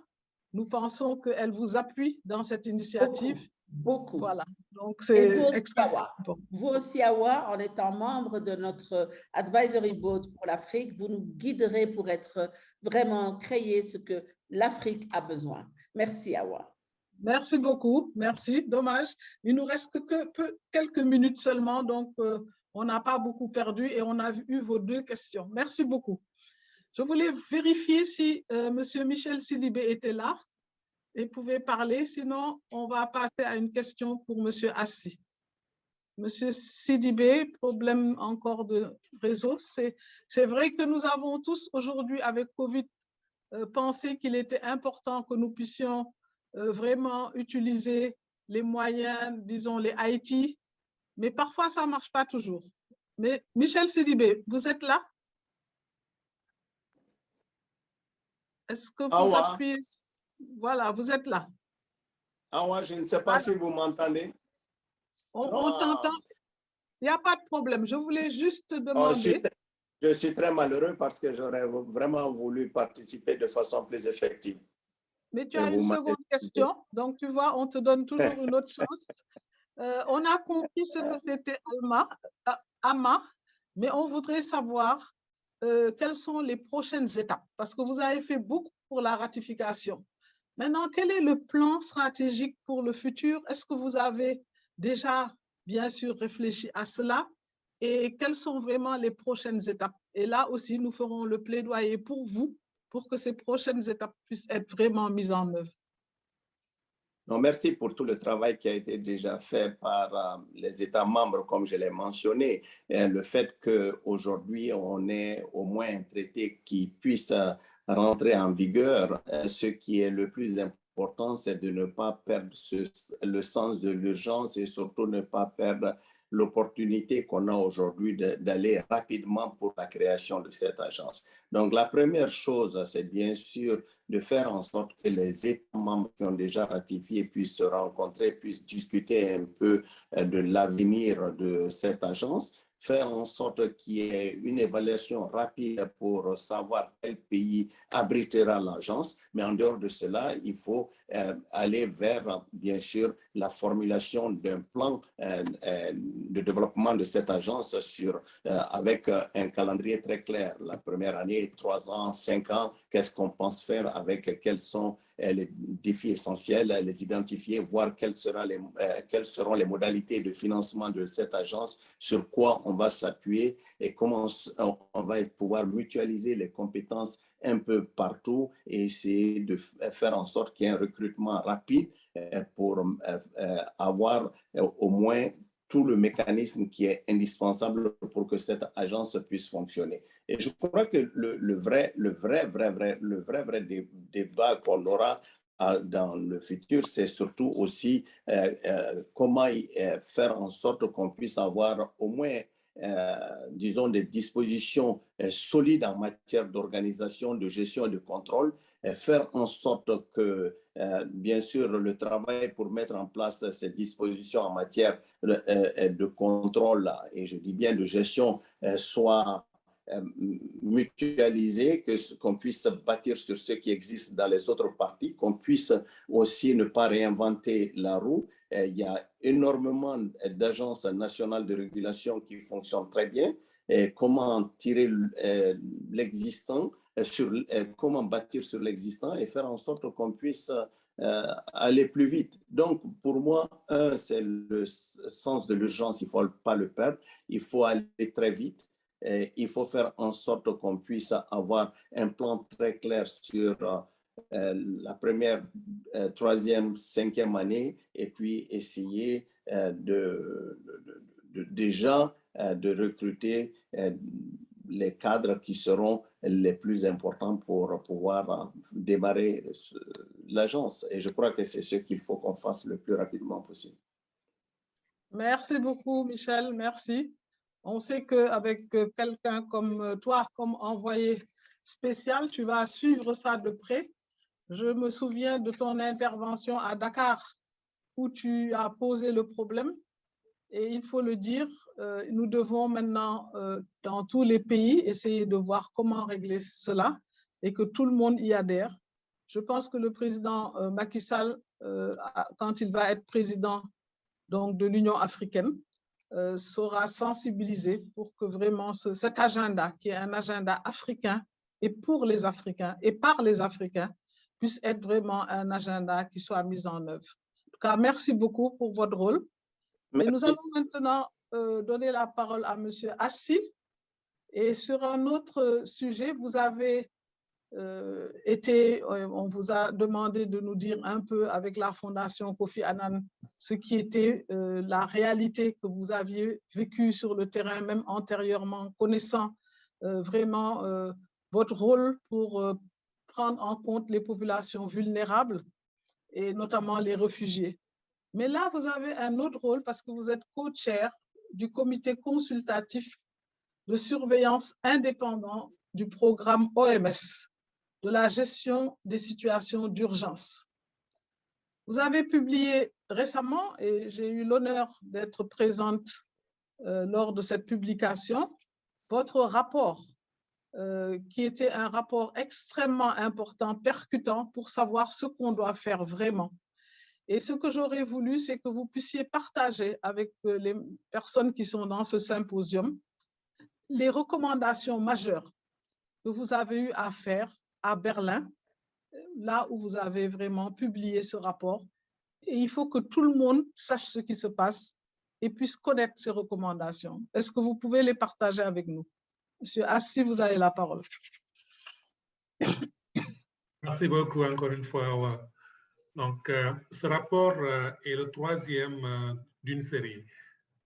Nous pensons qu'elle vous appuie dans cette initiative. Beaucoup. Voilà. Donc, c'est extrêmement important. Vous aussi, Awa, en étant membre de notre Advisory Board pour l'Afrique, vous nous guiderez pour être vraiment créer ce que l'Afrique a besoin. Merci, Awa. Merci beaucoup. Merci. Dommage. Il nous reste que quelques minutes seulement, donc on n'a pas beaucoup perdu et on a eu vos 2 questions. Merci beaucoup. Je voulais vérifier si M. Michel Sidibé était là et pouvait parler. Sinon, on va passer à une question pour M. Assi. M. Sidibé, problème encore de réseau. C'est vrai que nous avons tous aujourd'hui, avec COVID, pensé qu'il était important que nous puissions vraiment utiliser les moyens, disons les IT, mais parfois ça ne marche pas toujours. Mais Michel Sidibé, vous êtes là? Est-ce que vous appuyez? Voilà, vous êtes là. Awa, je ne sais pas si vous m'entendez. On t'entend. Il n'y a pas de problème. Je voulais juste demander. Je suis très malheureux parce que j'aurais vraiment voulu participer de façon plus effective. Mais tu as une seconde question. Donc, tu vois, on te donne toujours une autre chance. On a compris ce que c'était AMA, mais on voudrait savoir quelles sont les prochaines étapes, parce que vous avez fait beaucoup pour la ratification. Maintenant, quel est le plan stratégique pour le futur? Est-ce que vous avez déjà, bien sûr, réfléchi à cela? Et quelles sont vraiment les prochaines étapes? Et là aussi, nous ferons le plaidoyer pour vous, pour que ces prochaines étapes puissent être vraiment mises en œuvre. Non, merci pour tout le travail qui a été déjà fait par les États membres, comme je l'ai mentionné. Le fait qu'aujourd'hui, on ait au moins un traité qui puisse rentrer en vigueur, ce qui est le plus important, c'est de ne pas perdre le sens de l'urgence et surtout ne pas perdre l'opportunité qu'on a aujourd'hui d'aller rapidement pour la création de cette agence. Donc, la première chose, c'est bien sûr de faire en sorte que les États membres qui ont déjà ratifié puissent se rencontrer, puissent discuter un peu de l'avenir de cette agence, faire en sorte qu'il y ait une évaluation rapide pour savoir quel pays abritera l'agence. Mais en dehors de cela, il faut aller vers, bien sûr, la formulation d'un plan de développement de cette agence avec un calendrier très clair. La première année, 3 ans, 5 ans, qu'est-ce qu'on pense faire avec quels sont les défis essentiels, les identifier, voir quelles seront les modalités de financement de cette agence, sur quoi on va s'appuyer et comment on va pouvoir mutualiser les compétences un peu partout et essayer de faire en sorte qu'il y ait un recrutement rapide pour avoir au moins tout le mécanisme qui est indispensable pour que cette agence puisse fonctionner. Et je crois que le vrai débat qu'on aura dans le futur, c'est surtout aussi comment faire en sorte qu'on puisse avoir au moins disons, des dispositions solides en matière d'organisation, de gestion et de contrôle, faire en sorte que, bien sûr, le travail pour mettre en place ces dispositions en matière de contrôle, et je dis bien de gestion, soit mutualisé, qu'on puisse bâtir sur ce qui existe dans les autres parties, qu'on puisse aussi ne pas réinventer la roue. Il y a énormément d'agences nationales de régulation qui fonctionnent très bien. Et comment tirer l'existant, comment bâtir sur l'existant et faire en sorte qu'on puisse aller plus vite. Donc, pour moi, c'est le sens de l'urgence, il ne faut pas le perdre, il faut aller très vite. Et il faut faire en sorte qu'on puisse avoir un plan très clair sur la première, troisième, cinquième année et puis essayer déjà de recruter les cadres qui seront les plus importants pour pouvoir démarrer l'agence. Et je crois que c'est ce qu'il faut qu'on fasse le plus rapidement possible. Merci beaucoup, Michel. Merci. On sait qu'avec quelqu'un comme toi, comme envoyé spécial, tu vas suivre ça de près. Je me souviens de ton intervention à Dakar où tu as posé le problème. Et il faut le dire, nous devons maintenant, dans tous les pays, essayer de voir comment régler cela et que tout le monde y adhère. Je pense que le président Macky Sall, quand il va être président donc, de l'Union africaine, sera sensibilisé pour que vraiment cet agenda, qui est un agenda africain et pour les Africains et par les Africains, puisse être vraiment un agenda qui soit mis en œuvre. En tout cas, merci beaucoup pour votre rôle. Et nous allons maintenant donner la parole à M. Assi. Et sur un autre sujet, vous avez on vous a demandé de nous dire un peu avec la Fondation Kofi Annan ce qui était la réalité que vous aviez vécue sur le terrain, même antérieurement, connaissant vraiment votre rôle pour prendre en compte les populations vulnérables et notamment les réfugiés. Mais là, vous avez un autre rôle parce que vous êtes co-chair du comité consultatif de surveillance indépendant du programme OMS de la gestion des situations d'urgence. Vous avez publié récemment, et j'ai eu l'honneur d'être présente lors de cette publication, votre rapport, qui était un rapport extrêmement important, percutant, pour savoir ce qu'on doit faire vraiment. Et ce que j'aurais voulu, c'est que vous puissiez partager avec les personnes qui sont dans ce symposium les recommandations majeures que vous avez eu à faire à Berlin, là où vous avez vraiment publié ce rapport. Et il faut que tout le monde sache ce qui se passe et puisse connaître ces recommandations. Est-ce que vous pouvez les partager avec nous? Monsieur Assi, vous avez la parole. Merci beaucoup encore une fois. Donc, ce rapport est le troisième d'une série.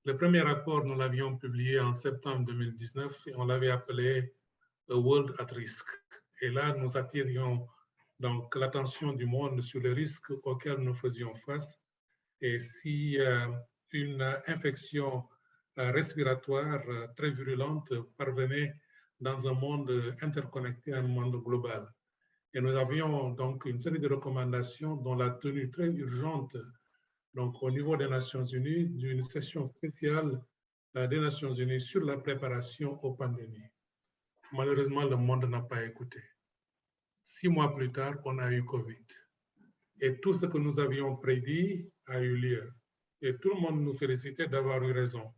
Le premier rapport, nous l'avions publié en septembre 2019 et on l'avait appelé A World at Risk. Et là, nous attirions donc l'attention du monde sur les risques auxquels nous faisions face. Et si une infection respiratoire très virulente parvenait dans un monde interconnecté, un monde global. Et nous avions donc une série de recommandations dont la tenue très urgente donc au niveau des Nations Unies, d'une session spéciale des Nations Unies sur la préparation aux pandémies. Malheureusement, le monde n'a pas écouté. 6 mois plus tard, on a eu Covid. Et tout ce que nous avions prédit a eu lieu. Et tout le monde nous félicitait d'avoir eu raison.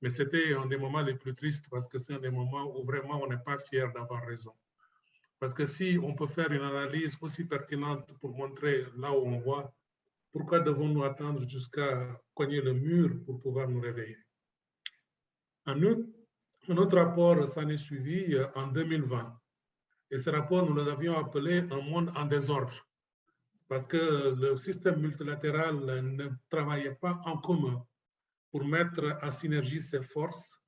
Mais c'était un des moments les plus tristes parce que c'est un des moments où vraiment on n'est pas fier d'avoir raison. Parce que si on peut faire une analyse aussi pertinente pour montrer là où on voit, pourquoi devons-nous attendre jusqu'à cogner le mur pour pouvoir nous réveiller? Un autre rapport s'en est suivi en 2020. Et ce rapport, nous l'avions appelé un monde en désordre. Parce que le système multilatéral ne travaillait pas en commun pour mettre en synergie ses forces,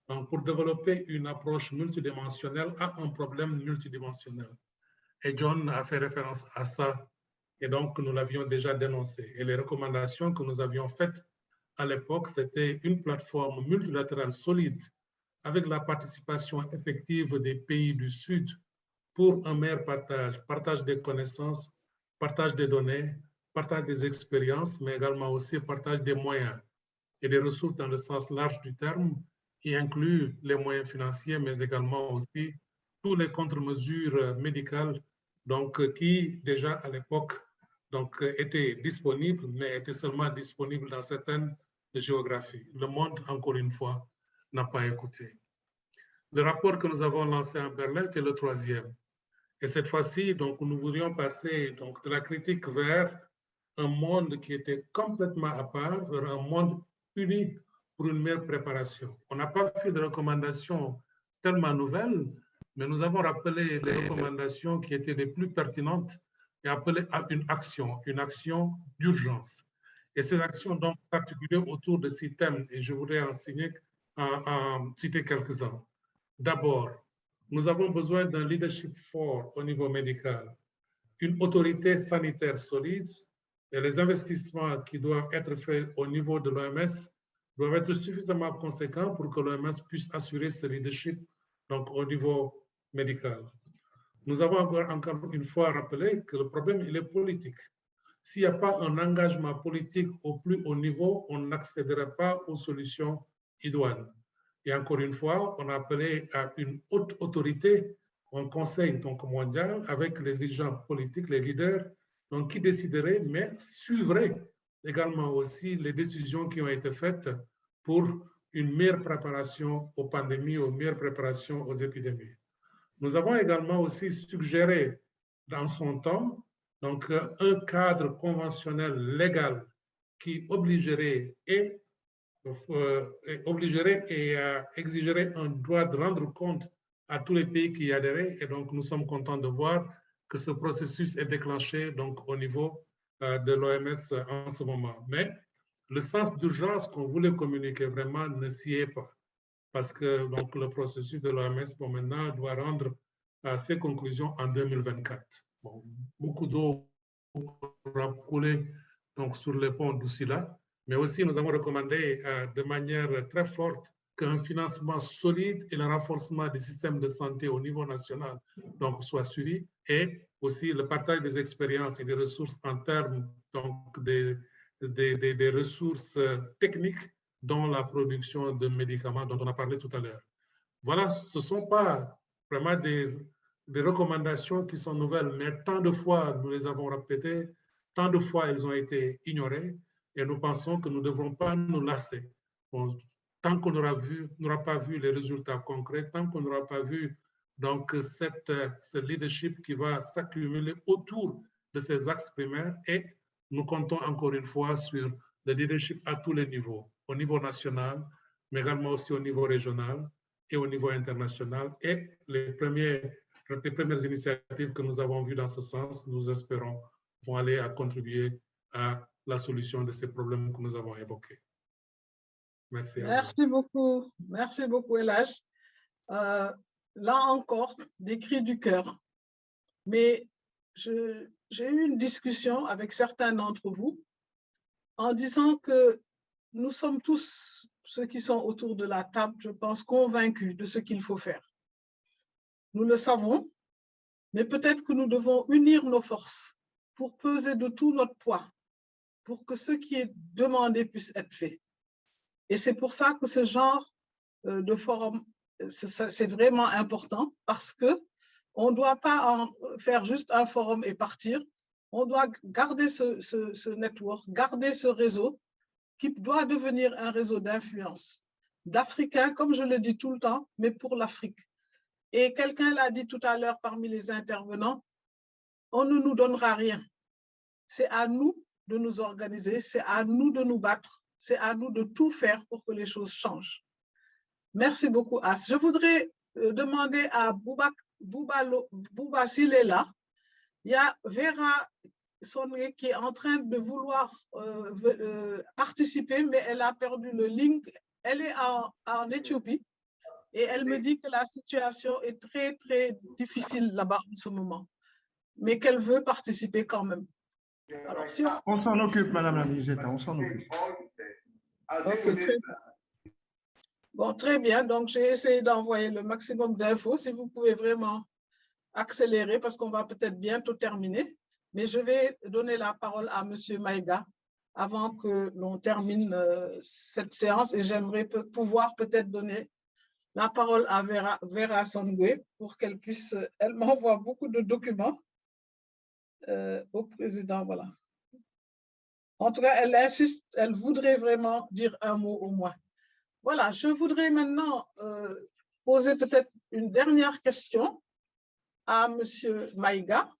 donc pour développer une approche multidimensionnelle à un problème multidimensionnel. Et John a fait référence à ça. Et donc, nous l'avions déjà dénoncé. Et les recommandations que nous avions faites à l'époque, c'était une plateforme multilatérale solide avec la participation effective des pays du Sud pour un meilleur partage des connaissances, partage des données, partage des expériences, mais également aussi partage des moyens et des ressources dans le sens large du terme, qui inclut les moyens financiers, mais également aussi tous les contre-mesures médicales donc, qui déjà à l'époque donc, étaient disponibles, mais étaient seulement disponibles dans certaines géographies. Le monde, encore une fois, n'a pas écouté. Le rapport que nous avons lancé en Berlin était le troisième. Et cette fois-ci, donc, nous voulions passer donc, de la critique vers un monde qui était complètement à part, vers un monde uni pour une meilleure préparation. On n'a pas fait de recommandations tellement nouvelles, mais nous avons rappelé les recommandations qui étaient les plus pertinentes et appelé à une action d'urgence. Et ces actions, donc, particulier autour de ces thèmes, et je voudrais en citer quelques-uns. D'abord, nous avons besoin d'un leadership fort au niveau médical, une autorité sanitaire solide, et les investissements qui doivent être faits au niveau de l'OMS doivent être suffisamment conséquents pour que l'OMS puisse assurer ce leadership donc, au niveau médical. Nous avons encore une fois rappelé que le problème, il est politique. S'il n'y a pas un engagement politique au plus haut niveau, on n'accédera pas aux solutions idoines. Et encore une fois, on a appelé à une haute autorité, un conseil donc, mondial, avec les dirigeants politiques, les leaders, donc, qui décideraient, mais suivraient également aussi les décisions qui ont été faites pour une meilleure préparation aux pandémies, une meilleure préparation aux épidémies. Nous avons également aussi suggéré dans son temps donc, un cadre conventionnel légal qui obligerait et exigerait un droit de rendre compte à tous les pays qui y adhéraient. Et donc, nous sommes contents de voir que ce processus est déclenché donc, au niveau de l'OMS en ce moment. Mais le sens d'urgence qu'on voulait communiquer vraiment ne s'y est pas. Parce que donc, le processus de l'OMS, pour maintenant, doit rendre ses conclusions en 2024. Bon, beaucoup d'eau aura coulé donc, sur les ponts d'Oussila, mais aussi nous avons recommandé de manière très forte qu'un financement solide et le renforcement des systèmes de santé au niveau national donc, soit suivi, et aussi le partage des expériences et des ressources en termes donc, des ressources techniques dans la production de médicaments dont on a parlé tout à l'heure. Voilà, ce ne sont pas vraiment des recommandations qui sont nouvelles, mais tant de fois nous les avons répétées, tant de fois elles ont été ignorées, et nous pensons que nous ne devrons pas nous lasser. Bon, tant qu'on n'aura pas vu les résultats concrets, tant qu'on n'aura pas vu donc, ce leadership qui va s'accumuler autour de ces axes primaires, et nous comptons encore une fois sur le leadership à tous les niveaux, au niveau national, mais également aussi au niveau régional et au niveau international. Et les premières initiatives que nous avons vues dans ce sens, nous espérons vont aller à contribuer à la solution de ces problèmes que nous avons évoqués. Merci. Merci beaucoup, Elhaj. Là encore, des cris du cœur. Mais j'ai eu une discussion avec certains d'entre vous en disant que nous sommes tous, ceux qui sont autour de la table, je pense, convaincus de ce qu'il faut faire. Nous le savons, mais peut-être que nous devons unir nos forces pour peser de tout notre poids, pour que ce qui est demandé puisse être fait. Et c'est pour ça que ce genre de forum, c'est vraiment important, parce qu'on ne doit pas en faire juste un forum et partir. On doit garder ce network, garder ce réseau qui doit devenir un réseau d'influence d'Africains, comme je le dis tout le temps, mais pour l'Afrique. Et quelqu'un l'a dit tout à l'heure parmi les intervenants, on ne nous donnera rien. C'est à nous de nous organiser, c'est à nous de nous battre, c'est à nous de tout faire pour que les choses changent. Merci beaucoup, As. Je voudrais demander à Bouba s'il est là. Il y a Vera Songe qui est en train de vouloir participer, mais elle a perdu le link. Elle est en Éthiopie et elle me dit que la situation est très, très difficile là-bas en ce moment, mais qu'elle veut participer quand même. Alors, si on s'en occupe, Madame la ministre, on s'en occupe. Okay, très bien. Bon, très bien. Donc, j'ai essayé d'envoyer le maximum d'infos. Si vous pouvez vraiment accélérer, parce qu'on va peut-être bientôt terminer. Mais je vais donner la parole à M. Maïga avant que l'on termine cette séance. Et j'aimerais pouvoir peut-être donner la parole à Vera Sangwe pour qu'elle puisse... Elle m'envoie beaucoup de documents au président. Voilà. En tout cas, elle insiste, elle voudrait vraiment dire un mot au moins. Voilà, je voudrais maintenant poser peut-être une dernière question à M. Maïga.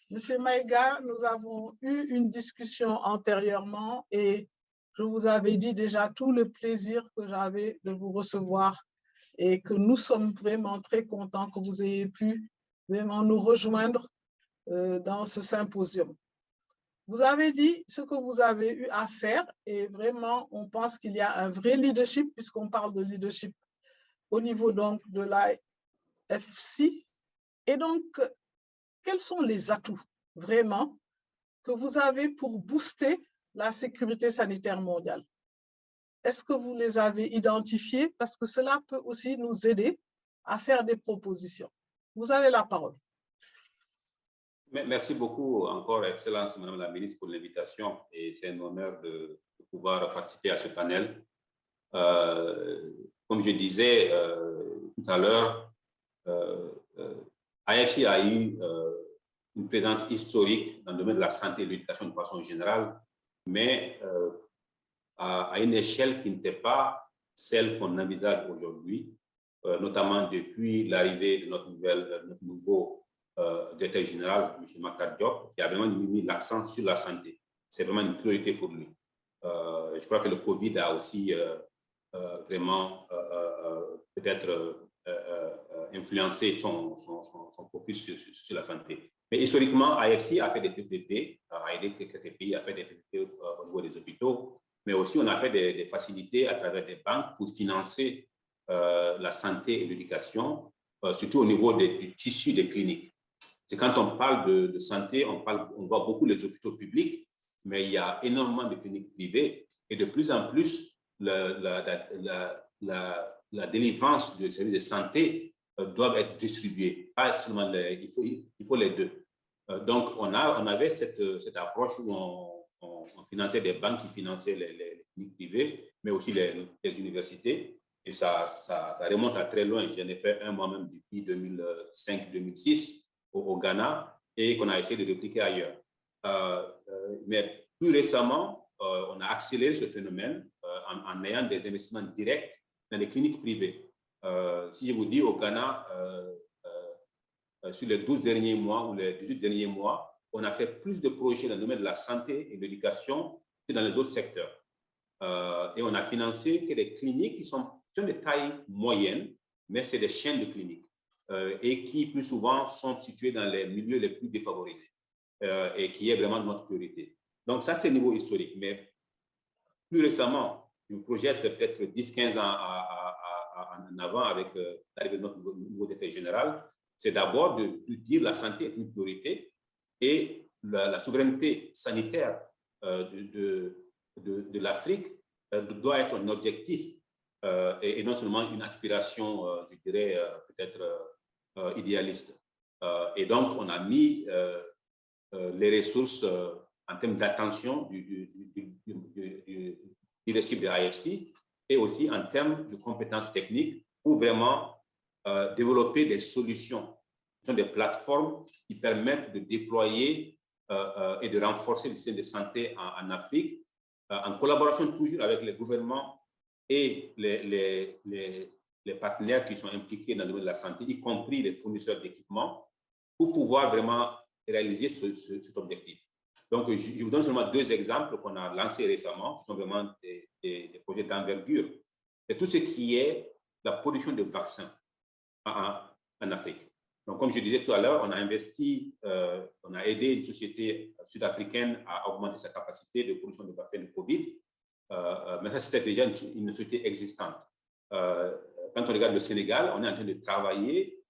Monsieur Maïga, nous avons eu une discussion antérieurement et je vous avais dit déjà tout le plaisir que j'avais de vous recevoir et que nous sommes vraiment très contents que vous ayez pu vraiment nous rejoindre dans ce symposium. Vous avez dit ce que vous avez eu à faire et vraiment, on pense qu'il y a un vrai leadership puisqu'on parle de leadership au niveau donc de l'AFC. Et donc, quels sont les atouts vraiment que vous avez pour booster la sécurité sanitaire mondiale? Est-ce que vous les avez identifiés? Parce que cela peut aussi nous aider à faire des propositions. Vous avez la parole. Merci beaucoup encore, Excellence, Madame la Ministre, pour l'invitation. Et c'est un honneur de pouvoir participer à ce panel. Comme je disais tout à l'heure, AFC a eu une présence historique dans le domaine de la santé et de l'éducation de façon générale, mais à une échelle qui n'était pas celle qu'on envisage aujourd'hui, notamment depuis l'arrivée de notre nouveau directeur général, M. Makhtar Diop, qui a vraiment mis l'accent sur la santé. C'est vraiment une priorité pour lui. Je crois que le Covid a aussi vraiment peut-être influencé son focus sur la santé. Mais historiquement, AFC a fait des PPP, a aidé quelques pays à faire des PPP au niveau des hôpitaux, mais aussi on a fait des facilités à travers des banques pour financer la santé et l'éducation, surtout au niveau du tissu des cliniques. C'est quand on parle de santé, on voit beaucoup les hôpitaux publics, mais il y a énormément de cliniques privées et de plus en plus, la délivrance de services de santé doivent être distribués. Pas seulement il faut les deux. Donc, on avait cette approche où on finançait des banques qui finançaient les cliniques privées, mais aussi les universités. Et ça remonte à très loin. J'en ai fait un moi-même depuis 2005-2006 au Ghana et qu'on a essayé de répliquer ailleurs. Mais plus récemment, on a accéléré ce phénomène en ayant des investissements directs dans les cliniques privées. Si je vous dis au Ghana, sur les 12 derniers mois ou les 18 derniers mois, on a fait plus de projets dans le domaine de la santé et de l'éducation que dans les autres secteurs. Et on a financé que des cliniques qui sont de taille moyenne, mais c'est des chaînes de cliniques et qui plus souvent sont situées dans les milieux les plus défavorisés. et qui est vraiment notre priorité. Donc ça, c'est le niveau historique. Mais plus récemment, je me projette peut-être 10-15 ans en avant avec l'arrivée de notre nouveau directeur général, c'est d'abord de dire la santé est une priorité et la souveraineté sanitaire de l'Afrique doit être un objectif et non seulement une aspiration, je dirais, peut-être idéaliste. Et donc, on a mis les ressources en termes d'attention du leadership de l'IFC et aussi en termes de compétences techniques pour vraiment développer des solutions. Ce sont des plateformes qui permettent de déployer et de renforcer le système de santé en Afrique, en collaboration toujours avec les gouvernements et les partenaires qui sont impliqués dans le domaine de la santé, y compris les fournisseurs d'équipements, pour pouvoir vraiment réaliser cet objectif. Donc, je vous donne seulement 2 exemples qu'on a lancés récemment, qui sont vraiment des projets d'envergure. C'est tout ce qui est la production de vaccins en Afrique. Donc, comme je disais tout à l'heure, on a investi, on a aidé une société sud-africaine à augmenter sa capacité de production de vaccins de Covid. Mais ça, c'est déjà une société existante. Quand on regarde le Sénégal, on est en train de travailler,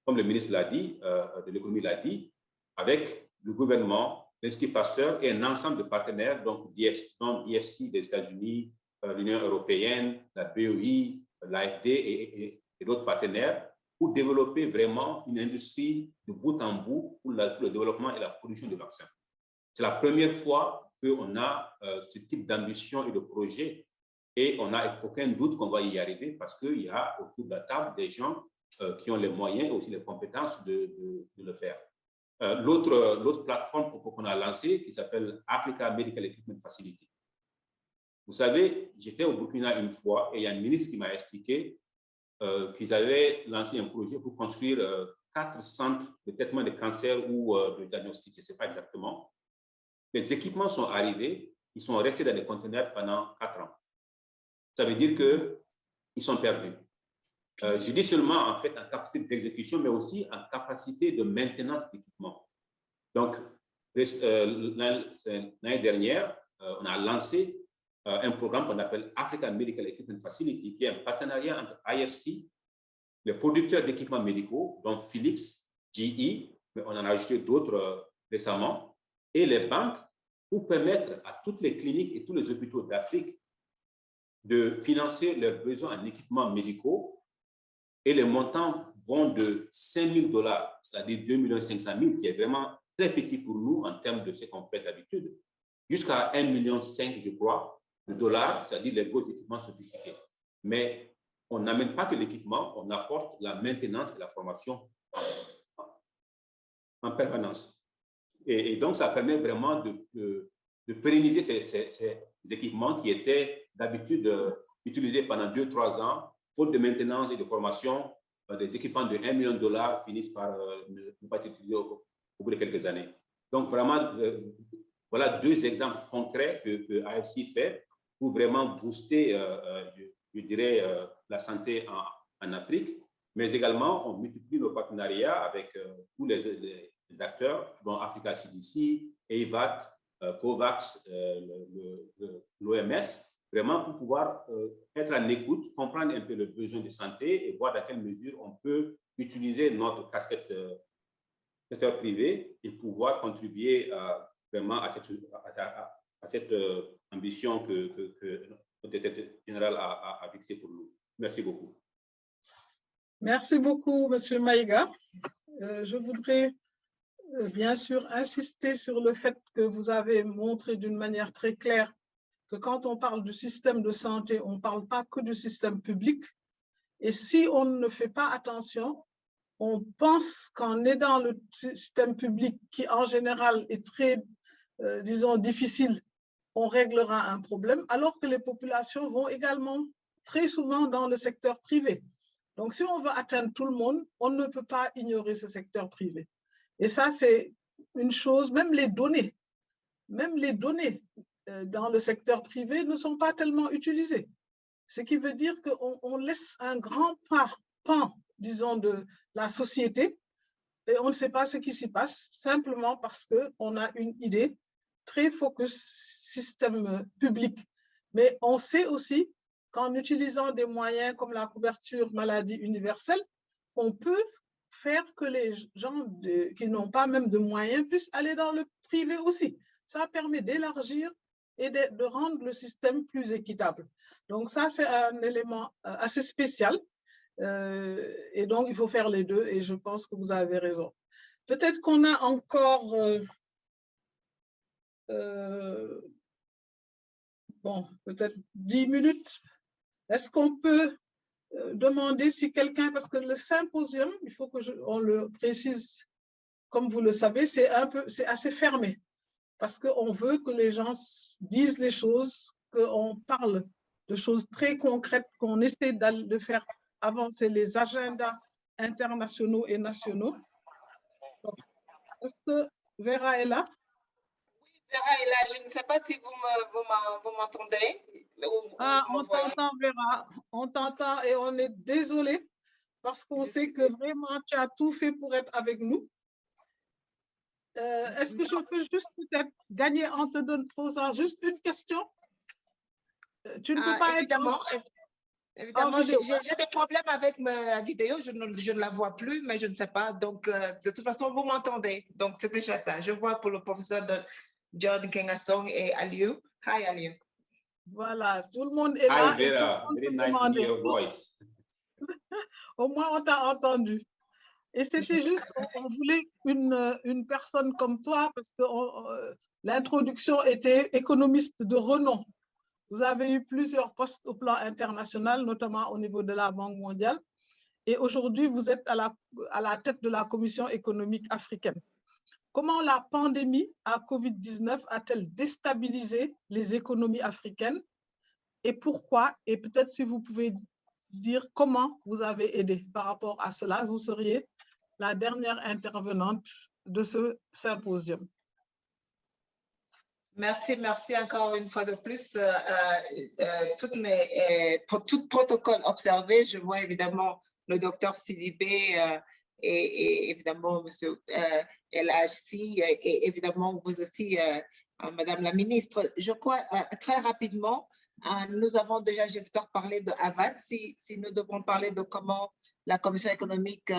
comme le ministre l'a dit, de l'économie l'a dit, avec le gouvernement, l'Institut Pasteur et un ensemble de partenaires, donc l'IFC des États-Unis, l'Union européenne, la BOI, l'AFD et d'autres partenaires, pour développer vraiment une industrie de bout en bout pour le développement et la production de vaccins. C'est la première fois qu'on a ce type d'ambition et de projet et on n'a aucun doute qu'on va y arriver parce qu'il y a autour de la table des gens qui ont les moyens et aussi les compétences de le faire. L'autre plateforme qu'on a lancée qui s'appelle Africa Medical Equipment Facility. Vous savez, j'étais au Burkina une fois et il y a un ministre qui m'a expliqué qu'ils avaient lancé un projet pour construire 4 centres de traitement de cancer ou de diagnostic, je ne sais pas exactement. Les équipements sont arrivés, ils sont restés dans les conteneurs pendant 4 ans. Ça veut dire qu'ils sont perdus. Je dis seulement en fait en capacité d'exécution, mais aussi en capacité de maintenance d'équipement. Donc, l'année dernière, on a lancé un programme qu'on appelle Africa Medical Equipment Facility, qui est un partenariat entre IFC, les producteurs d'équipements médicaux, dont Philips, GE, mais on en a ajouté d'autres récemment, et les banques, pour permettre à toutes les cliniques et tous les hôpitaux d'Afrique de financer leurs besoins en équipements médicaux. Et les montants vont de $5 000, c'est-à-dire 2 500 000, qui est vraiment très petit pour nous en termes de ce qu'on fait d'habitude, jusqu'à 1,5 million, je crois, de dollars, c'est-à-dire les gros équipements sophistiqués. Mais on n'amène pas que l'équipement, on apporte la maintenance et la formation en permanence. Et donc, ça permet vraiment de pérenniser ces équipements qui étaient d'habitude utilisés pendant 2-3 ans, faute de maintenance et de formation. Des équipements de $1 million finissent par ne pas être utilisés au bout de quelques années. Donc, vraiment, voilà 2 exemples concrets que AFC fait pour vraiment booster, je dirais, la santé en Afrique. Mais également, on multiplie nos partenariats avec tous les acteurs, dont Africa CDC, EIVAT, COVAX, l'OMS, vraiment pour pouvoir être en écoute, comprendre un peu le besoin de santé et voir dans quelle mesure on peut utiliser notre casquette secteur privé et pouvoir contribuer vraiment à cette ambition que notre directeur général a fixée pour nous. Merci beaucoup. Merci beaucoup, M. Maïga. Je voudrais bien sûr insister sur le fait que vous avez montré d'une manière très claire que quand on parle du système de santé, on ne parle pas que du système public. Et si on ne fait pas attention, on pense qu'en aidant le système public, qui en général est très, disons, difficile, on réglera un problème, alors que les populations vont également très souvent dans le secteur privé. Donc, si on veut atteindre tout le monde, on ne peut pas ignorer ce secteur privé. Et ça, c'est une chose, même les données dans le secteur privé ne sont pas tellement utilisées. Ce qui veut dire qu'on laisse un grand pan, disons, de la société et on ne sait pas ce qui s'y passe, simplement parce qu'on a une idée très focus système public. Mais on sait aussi qu'en utilisant des moyens comme la couverture maladie universelle, on peut faire que les gens qui n'ont pas même de moyens puissent aller dans le privé aussi. Ça permet d'élargir et de rendre le système plus équitable. Donc ça, c'est un élément assez spécial. Et donc, il faut faire les deux et je pense que vous avez raison. Peut-être qu'on a encore bon, peut-être 10 minutes. Est-ce qu'on peut demander si quelqu'un, parce que le symposium, il faut qu'on le précise, comme vous le savez, c'est assez fermé, parce qu'on veut que les gens disent les choses, qu'on parle de choses très concrètes, qu'on essaie de faire avancer les agendas internationaux et nationaux. Est-ce que Vera est là? Vera est là. Je ne sais pas si vous m'entendez. On t'entend, Vera. On t'entend et on est désolé parce qu'on sait que vraiment tu as tout fait pour être avec nous. Est-ce que je peux juste peut-être gagner en te posant juste une question? Tu ne peux pas évidemment, être... Évidemment, j'ai des problèmes avec la vidéo, je ne la vois plus, mais je ne sais pas. Donc, de toute façon, vous m'entendez. Donc, c'est déjà ça. Je vois pour le professeur John Kengasong et Aliou. Hi, Aliou. Voilà, tout le monde est là. Hi, Vera. Very nice to hear your voice. Au moins, on t'a entendu. Et c'était juste, on voulait une personne comme toi parce que l'introduction était économiste de renom. Vous avez eu plusieurs postes au plan international, notamment au niveau de la Banque mondiale. Et aujourd'hui, vous êtes à la tête de la Commission économique africaine. Comment la pandémie à COVID-19 a-t-elle déstabilisé les économies africaines et pourquoi? Et peut-être si vous pouvez dire comment vous avez aidé par rapport à cela, vous seriez la dernière intervenante de ce symposium. Merci encore une fois de plus. Pour tout protocole observé, je vois évidemment le docteur Sidibé et évidemment M. LHC et évidemment vous aussi, Madame la Ministre. Je crois très rapidement, nous avons déjà, j'espère, parlé de Avad. Si nous devons parler de comment la Commission économique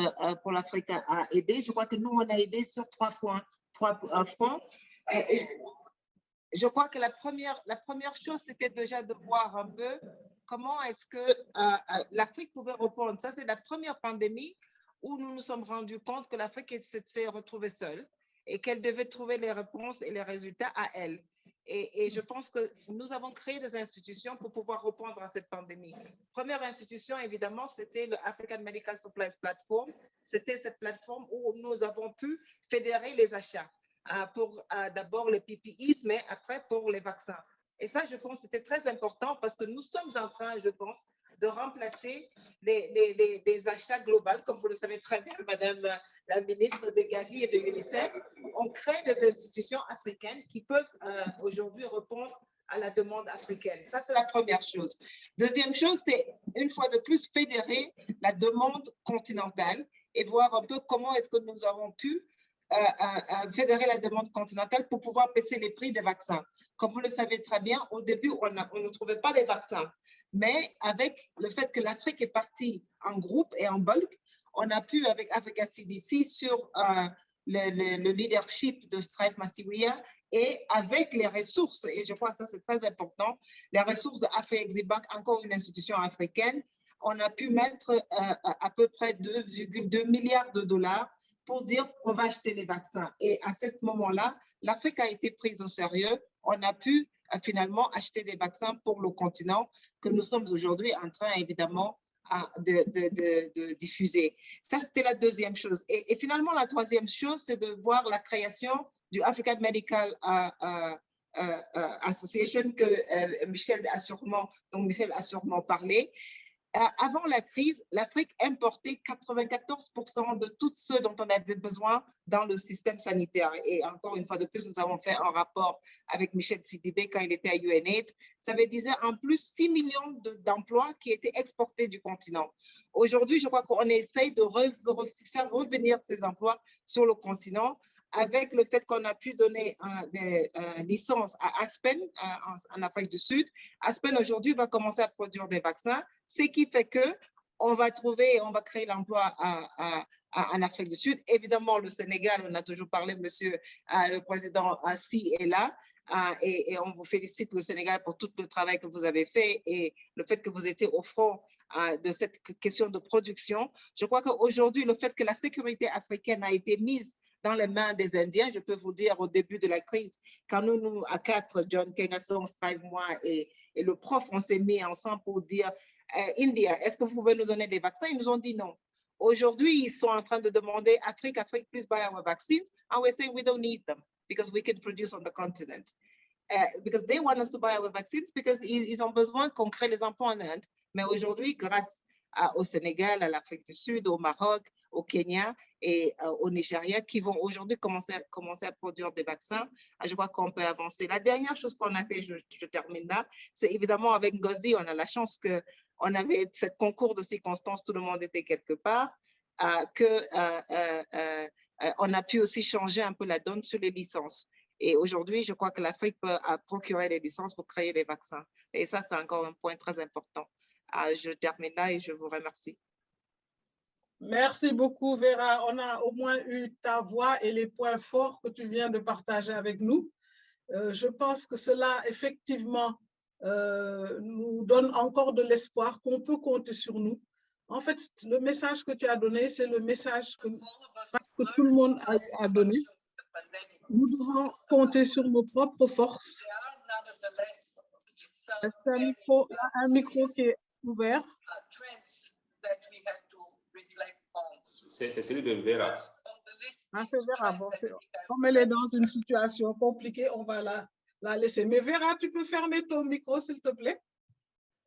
pour l'Afrique a aidé, je crois que nous, on a aidé sur trois fronts. Je crois que la première chose, c'était déjà de voir un peu comment est-ce que l'Afrique pouvait répondre. Ça, c'est la première pandémie où nous nous sommes rendus compte que l'Afrique s'est retrouvée seule et qu'elle devait trouver les réponses et les résultats à elle. Et je pense que nous avons créé des institutions pour pouvoir répondre à cette pandémie. Première institution, évidemment, c'était le African Medical Supplies Platform. C'était cette plateforme où nous avons pu fédérer les achats pour d'abord les PPEs, mais après pour les vaccins. Et ça, je pense, c'était très important parce que nous sommes en train, je pense, de remplacer les achats globaux, comme vous le savez très bien, Madame la ministre de Gavi et de l'UNICEF. On crée des institutions africaines qui peuvent aujourd'hui répondre à la demande africaine. Ça, c'est la première chose. Deuxième chose, c'est une fois de plus fédérer la demande continentale et voir un peu comment est-ce que nous avons pu fédérer la demande continentale pour pouvoir baisser les prix des vaccins. Comme vous le savez très bien, au début, on ne trouvait pas des vaccins. Mais avec le fait que l'Afrique est partie en groupe et en bulk, on a pu, avec Africa CDC, sur le leadership de Strive Masiwia et avec les ressources, et je crois que ça c'est très important, les ressources de Afri-Exim Bank, encore une institution africaine, on a pu mettre à peu près 2,2 milliards de dollars pour dire qu'on va acheter les vaccins. Et à ce moment-là, l'Afrique a été prise au sérieux. On a pu finalement acheter des vaccins pour le continent que nous sommes aujourd'hui en train, évidemment, de diffuser. Ça, c'était la deuxième chose. Et finalement, la troisième chose, c'est de voir la création du African Medical Association que Michel a sûrement parlé. avant la crise, l'Afrique importait 94% de tout ce dont on avait besoin dans le système sanitaire. Et encore une fois de plus, nous avons fait un rapport avec Michel Sidibé quand il était à UNAID. Ça veut dire en plus 6 millions d'emplois qui étaient exportés du continent. Aujourd'hui, je crois qu'on essaye de faire revenir ces emplois sur le continent avec le fait qu'on a pu donner des licences à Aspen en Afrique du Sud. Aspen aujourd'hui va commencer à produire des vaccins, ce qui fait qu'on va trouver, on va créer l'emploi en Afrique du Sud. Évidemment, le Sénégal, on a toujours parlé, monsieur le président Assi est là. Et on vous félicite, le Sénégal, pour tout le travail que vous avez fait et le fait que vous étiez au front de cette question de production. Je crois qu'aujourd'hui, le fait que la sécurité africaine a été mise dans les mains des Indiens, je peux vous dire au début de la crise, quand nous à quatre, John Kengasong, Strive, moi et le prof, on s'est mis ensemble pour dire India, est-ce que vous pouvez nous donner des vaccins? Ils nous ont dit non. Aujourd'hui, ils sont en train de demander Afrique, please buy our vaccines. And we're saying we don't need them because we can produce on the continent. Because they want us to buy our vaccines because ils ont besoin qu'on crée les emplois en Inde. Mais aujourd'hui, grâce au Sénégal, à l'Afrique du Sud, au Maroc, au Kenya et au Nigeria qui vont aujourd'hui commencer à produire des vaccins, je crois qu'on peut avancer. La dernière chose qu'on a fait, je termine là, c'est évidemment avec Ngozi, on a la chance qu'on avait ce concours de circonstances, tout le monde était quelque part, on a pu aussi changer un peu la donne sur les licences. Et aujourd'hui, je crois que l'Afrique peut procurer les licences pour créer les vaccins. Et ça, c'est encore un point très important. Je termine là et je vous remercie. Merci beaucoup, Vera. On a au moins eu ta voix et les points forts que tu viens de partager avec nous. Je pense que cela, effectivement, nous donne encore de l'espoir qu'on peut compter sur nous. En fait, le message que tu as donné, c'est le message que tout le monde a donné. Nous devons compter sur nos propres forces. Un micro qui est ouvert. C'est celui de Vera. C'est Vera. Bon, comme elle est dans une situation compliquée, on va la laisser. Mais Vera, tu peux fermer ton micro, s'il te plaît.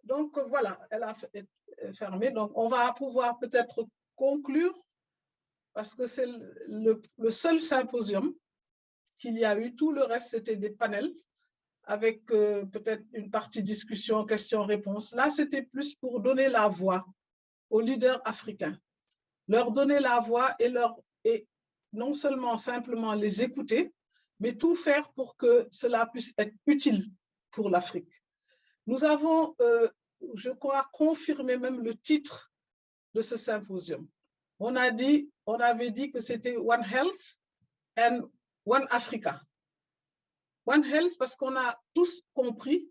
Donc, voilà, elle a fermé. Donc, on va pouvoir peut-être conclure parce que c'est le seul symposium qu'il y a eu. Tout le reste, c'était des panels avec peut-être une partie discussion, questions-réponses. Là, c'était plus pour donner la voix aux leaders africains, leur donner la voix et non seulement simplement les écouter, mais tout faire pour que cela puisse être utile pour l'Afrique. Nous avons, je crois, confirmé même le titre de ce symposium. On avait dit que c'était One Health and One Africa. One Health parce qu'on a tous compris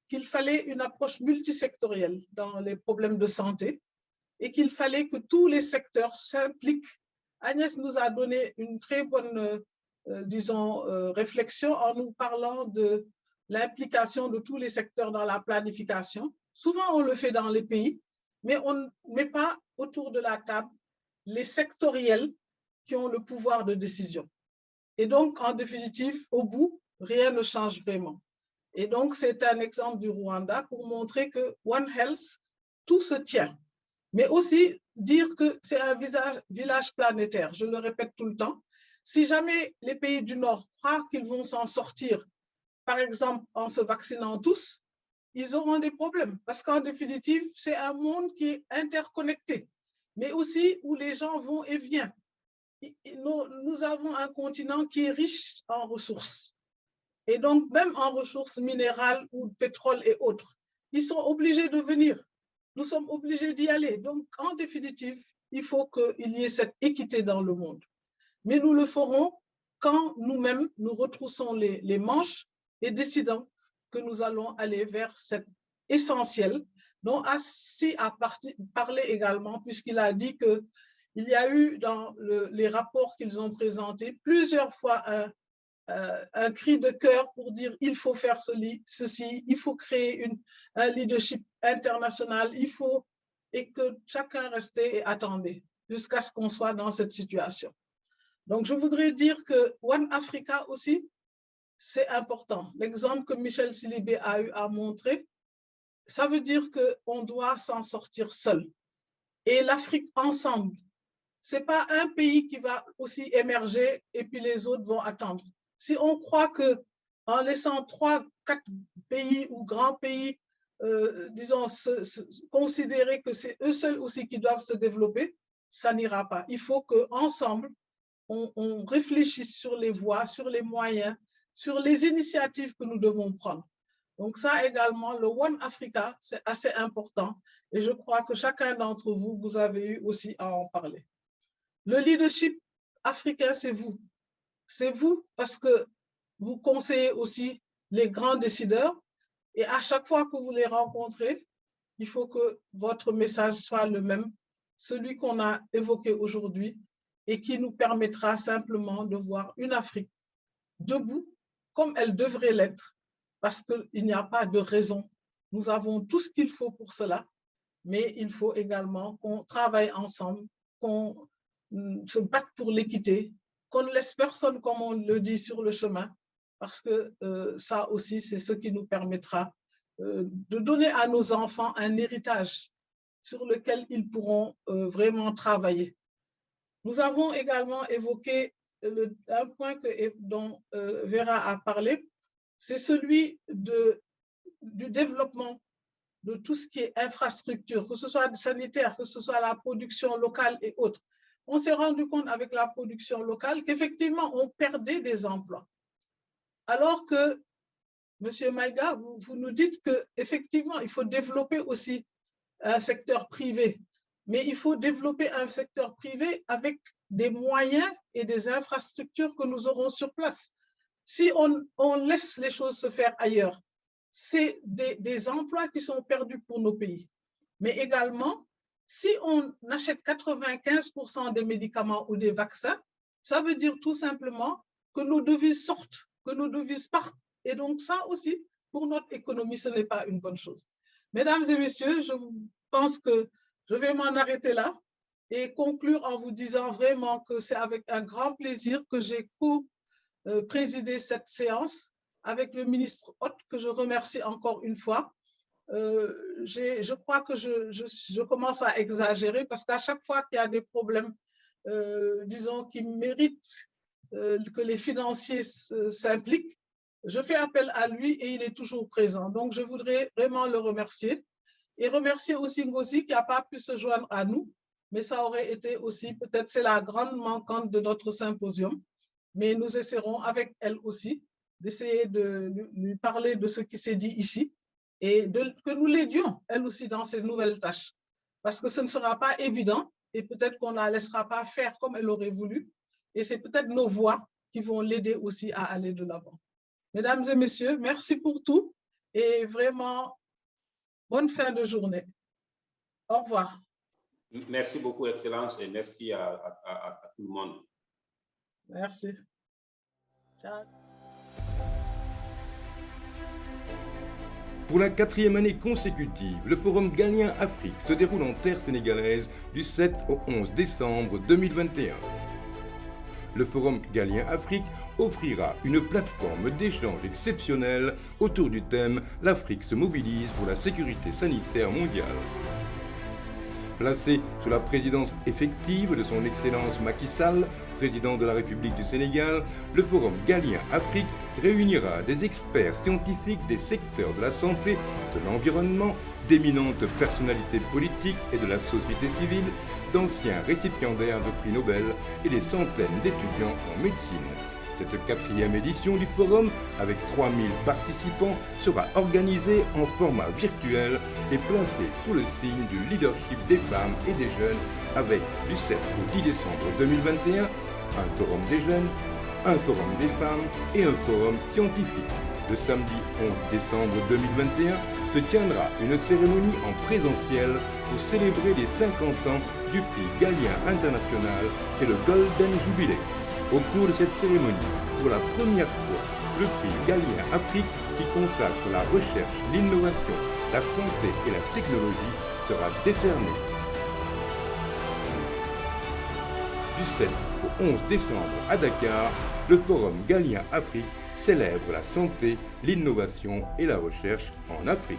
qu'il fallait une approche multisectorielle dans les problèmes de santé et qu'il fallait que tous les secteurs s'impliquent. Agnès nous a donné une très bonne, réflexion en nous parlant de l'implication de tous les secteurs dans la planification. Souvent, on le fait dans les pays, mais on ne met pas autour de la table les sectoriels qui ont le pouvoir de décision. Et donc, en définitive, au bout, rien ne change vraiment. Et donc, c'est un exemple du Rwanda pour montrer que One Health, tout se tient. Mais aussi dire que c'est un village planétaire, je le répète tout le temps. Si jamais les pays du Nord croient qu'ils vont s'en sortir, par exemple en se vaccinant tous, ils auront des problèmes. Parce qu'en définitive, c'est un monde qui est interconnecté, mais aussi où les gens vont et viennent. Nous avons un continent qui est riche en ressources. Et donc, même en ressources minérales ou de pétrole et autres, ils sont obligés de venir. Nous sommes obligés d'y aller. Donc, en définitive, il faut qu'il y ait cette équité dans le monde. Mais nous le ferons quand nous-mêmes, nous retroussons les manches et décidons que nous allons aller vers cet essentiel dont Assi a parlé également, puisqu'il a dit qu'il y a eu dans les rapports qu'ils ont présentés plusieurs fois un cri de cœur pour dire il faut faire ceci, il faut créer un leadership international, et que chacun restait et attendait jusqu'à ce qu'on soit dans cette situation. Donc, je voudrais dire que One Africa aussi, c'est important. L'exemple que Michel Sidibé a eu à montrer, ça veut dire qu'on doit s'en sortir seul. Et l'Afrique ensemble, ce n'est pas un pays qui va aussi émerger et puis les autres vont attendre. Si on croit qu'en laissant 3, 4 pays ou grands pays, disons, considérer que c'est eux seuls aussi qui doivent se développer, ça n'ira pas. Il faut qu'ensemble, on réfléchisse sur les voies, sur les moyens, sur les initiatives que nous devons prendre. Donc ça également, le One Africa, c'est assez important et je crois que chacun d'entre vous, vous avez eu aussi à en parler. Le leadership africain, c'est vous. C'est vous parce que vous conseillez aussi les grands décideurs et à chaque fois que vous les rencontrez, il faut que votre message soit le même, celui qu'on a évoqué aujourd'hui et qui nous permettra simplement de voir une Afrique debout comme elle devrait l'être parce qu'il n'y a pas de raison. Nous avons tout ce qu'il faut pour cela, mais il faut également qu'on travaille ensemble, qu'on se batte pour l'équité, qu'on ne laisse personne, comme on le dit, sur le chemin, parce que ça aussi, c'est ce qui nous permettra de donner à nos enfants un héritage sur lequel ils pourront vraiment travailler. Nous avons également évoqué un point dont Vera a parlé, c'est celui du développement de tout ce qui est infrastructure, que ce soit sanitaire, que ce soit la production locale et autres. On s'est rendu compte avec la production locale qu'effectivement, on perdait des emplois. Alors que, M. Maïga, vous nous dites qu'effectivement, il faut développer aussi un secteur privé, mais il faut développer un secteur privé avec des moyens et des infrastructures que nous aurons sur place. Si on laisse les choses se faire ailleurs, c'est des emplois qui sont perdus pour nos pays. Mais également, si on achète 95% des médicaments ou des vaccins, ça veut dire tout simplement que nos devises sortent, que nos devises partent. Et donc ça aussi, pour notre économie, ce n'est pas une bonne chose. Mesdames et messieurs, je pense que je vais m'en arrêter là et conclure en vous disant vraiment que c'est avec un grand plaisir que j'ai co-présidé cette séance avec le ministre Hott, que je remercie encore une fois. Je crois que je commence à exagérer parce qu'à chaque fois qu'il y a des problèmes, disons, qui méritent que les financiers s'impliquent, je fais appel à lui et il est toujours présent. Donc, je voudrais vraiment le remercier et remercier aussi Ngozi qui n'a pas pu se joindre à nous, mais ça aurait été aussi, peut-être c'est la grande manquante de notre symposium, mais nous essaierons avec elle aussi d'essayer de lui parler de ce qui s'est dit ici et que nous l'aidions, elle aussi, dans ses nouvelles tâches. Parce que ce ne sera pas évident et peut-être qu'on ne la laissera pas faire comme elle aurait voulu. Et c'est peut-être nos voix qui vont l'aider aussi à aller de l'avant. Mesdames et messieurs, merci pour tout et vraiment, bonne fin de journée. Au revoir. Merci beaucoup, Excellence, et merci à tout le monde. Merci. Ciao. Pour la 4e année consécutive, le Forum Galien Afrique se déroule en terre sénégalaise du 7 au 11 décembre 2021. Le Forum Galien Afrique offrira une plateforme d'échange exceptionnelle autour du thème « L'Afrique se mobilise pour la sécurité sanitaire mondiale ». Placé sous la présidence effective de son Excellence Macky Sall, président de la République du Sénégal, le Forum Galien Afrique réunira des experts scientifiques des secteurs de la santé, de l'environnement, d'éminentes personnalités politiques et de la société civile, d'anciens récipiendaires de prix Nobel et des centaines d'étudiants en médecine. Cette 4e édition du forum, avec 3000 participants, sera organisée en format virtuel et placée sous le signe du leadership des femmes et des jeunes avec, du 7 au 10 décembre 2021, un forum des jeunes, un forum des femmes et un forum scientifique. Le samedi 11 décembre 2021 se tiendra une cérémonie en présentiel pour célébrer les 50 ans du prix Galien International et le Golden Jubilee. Au cours de cette cérémonie, pour la première fois, le prix Galien Afrique, qui consacre la recherche, l'innovation, la santé et la technologie, sera décerné. Du 7 au 11 décembre à Dakar, le Forum Galien Afrique célèbre la santé, l'innovation et la recherche en Afrique.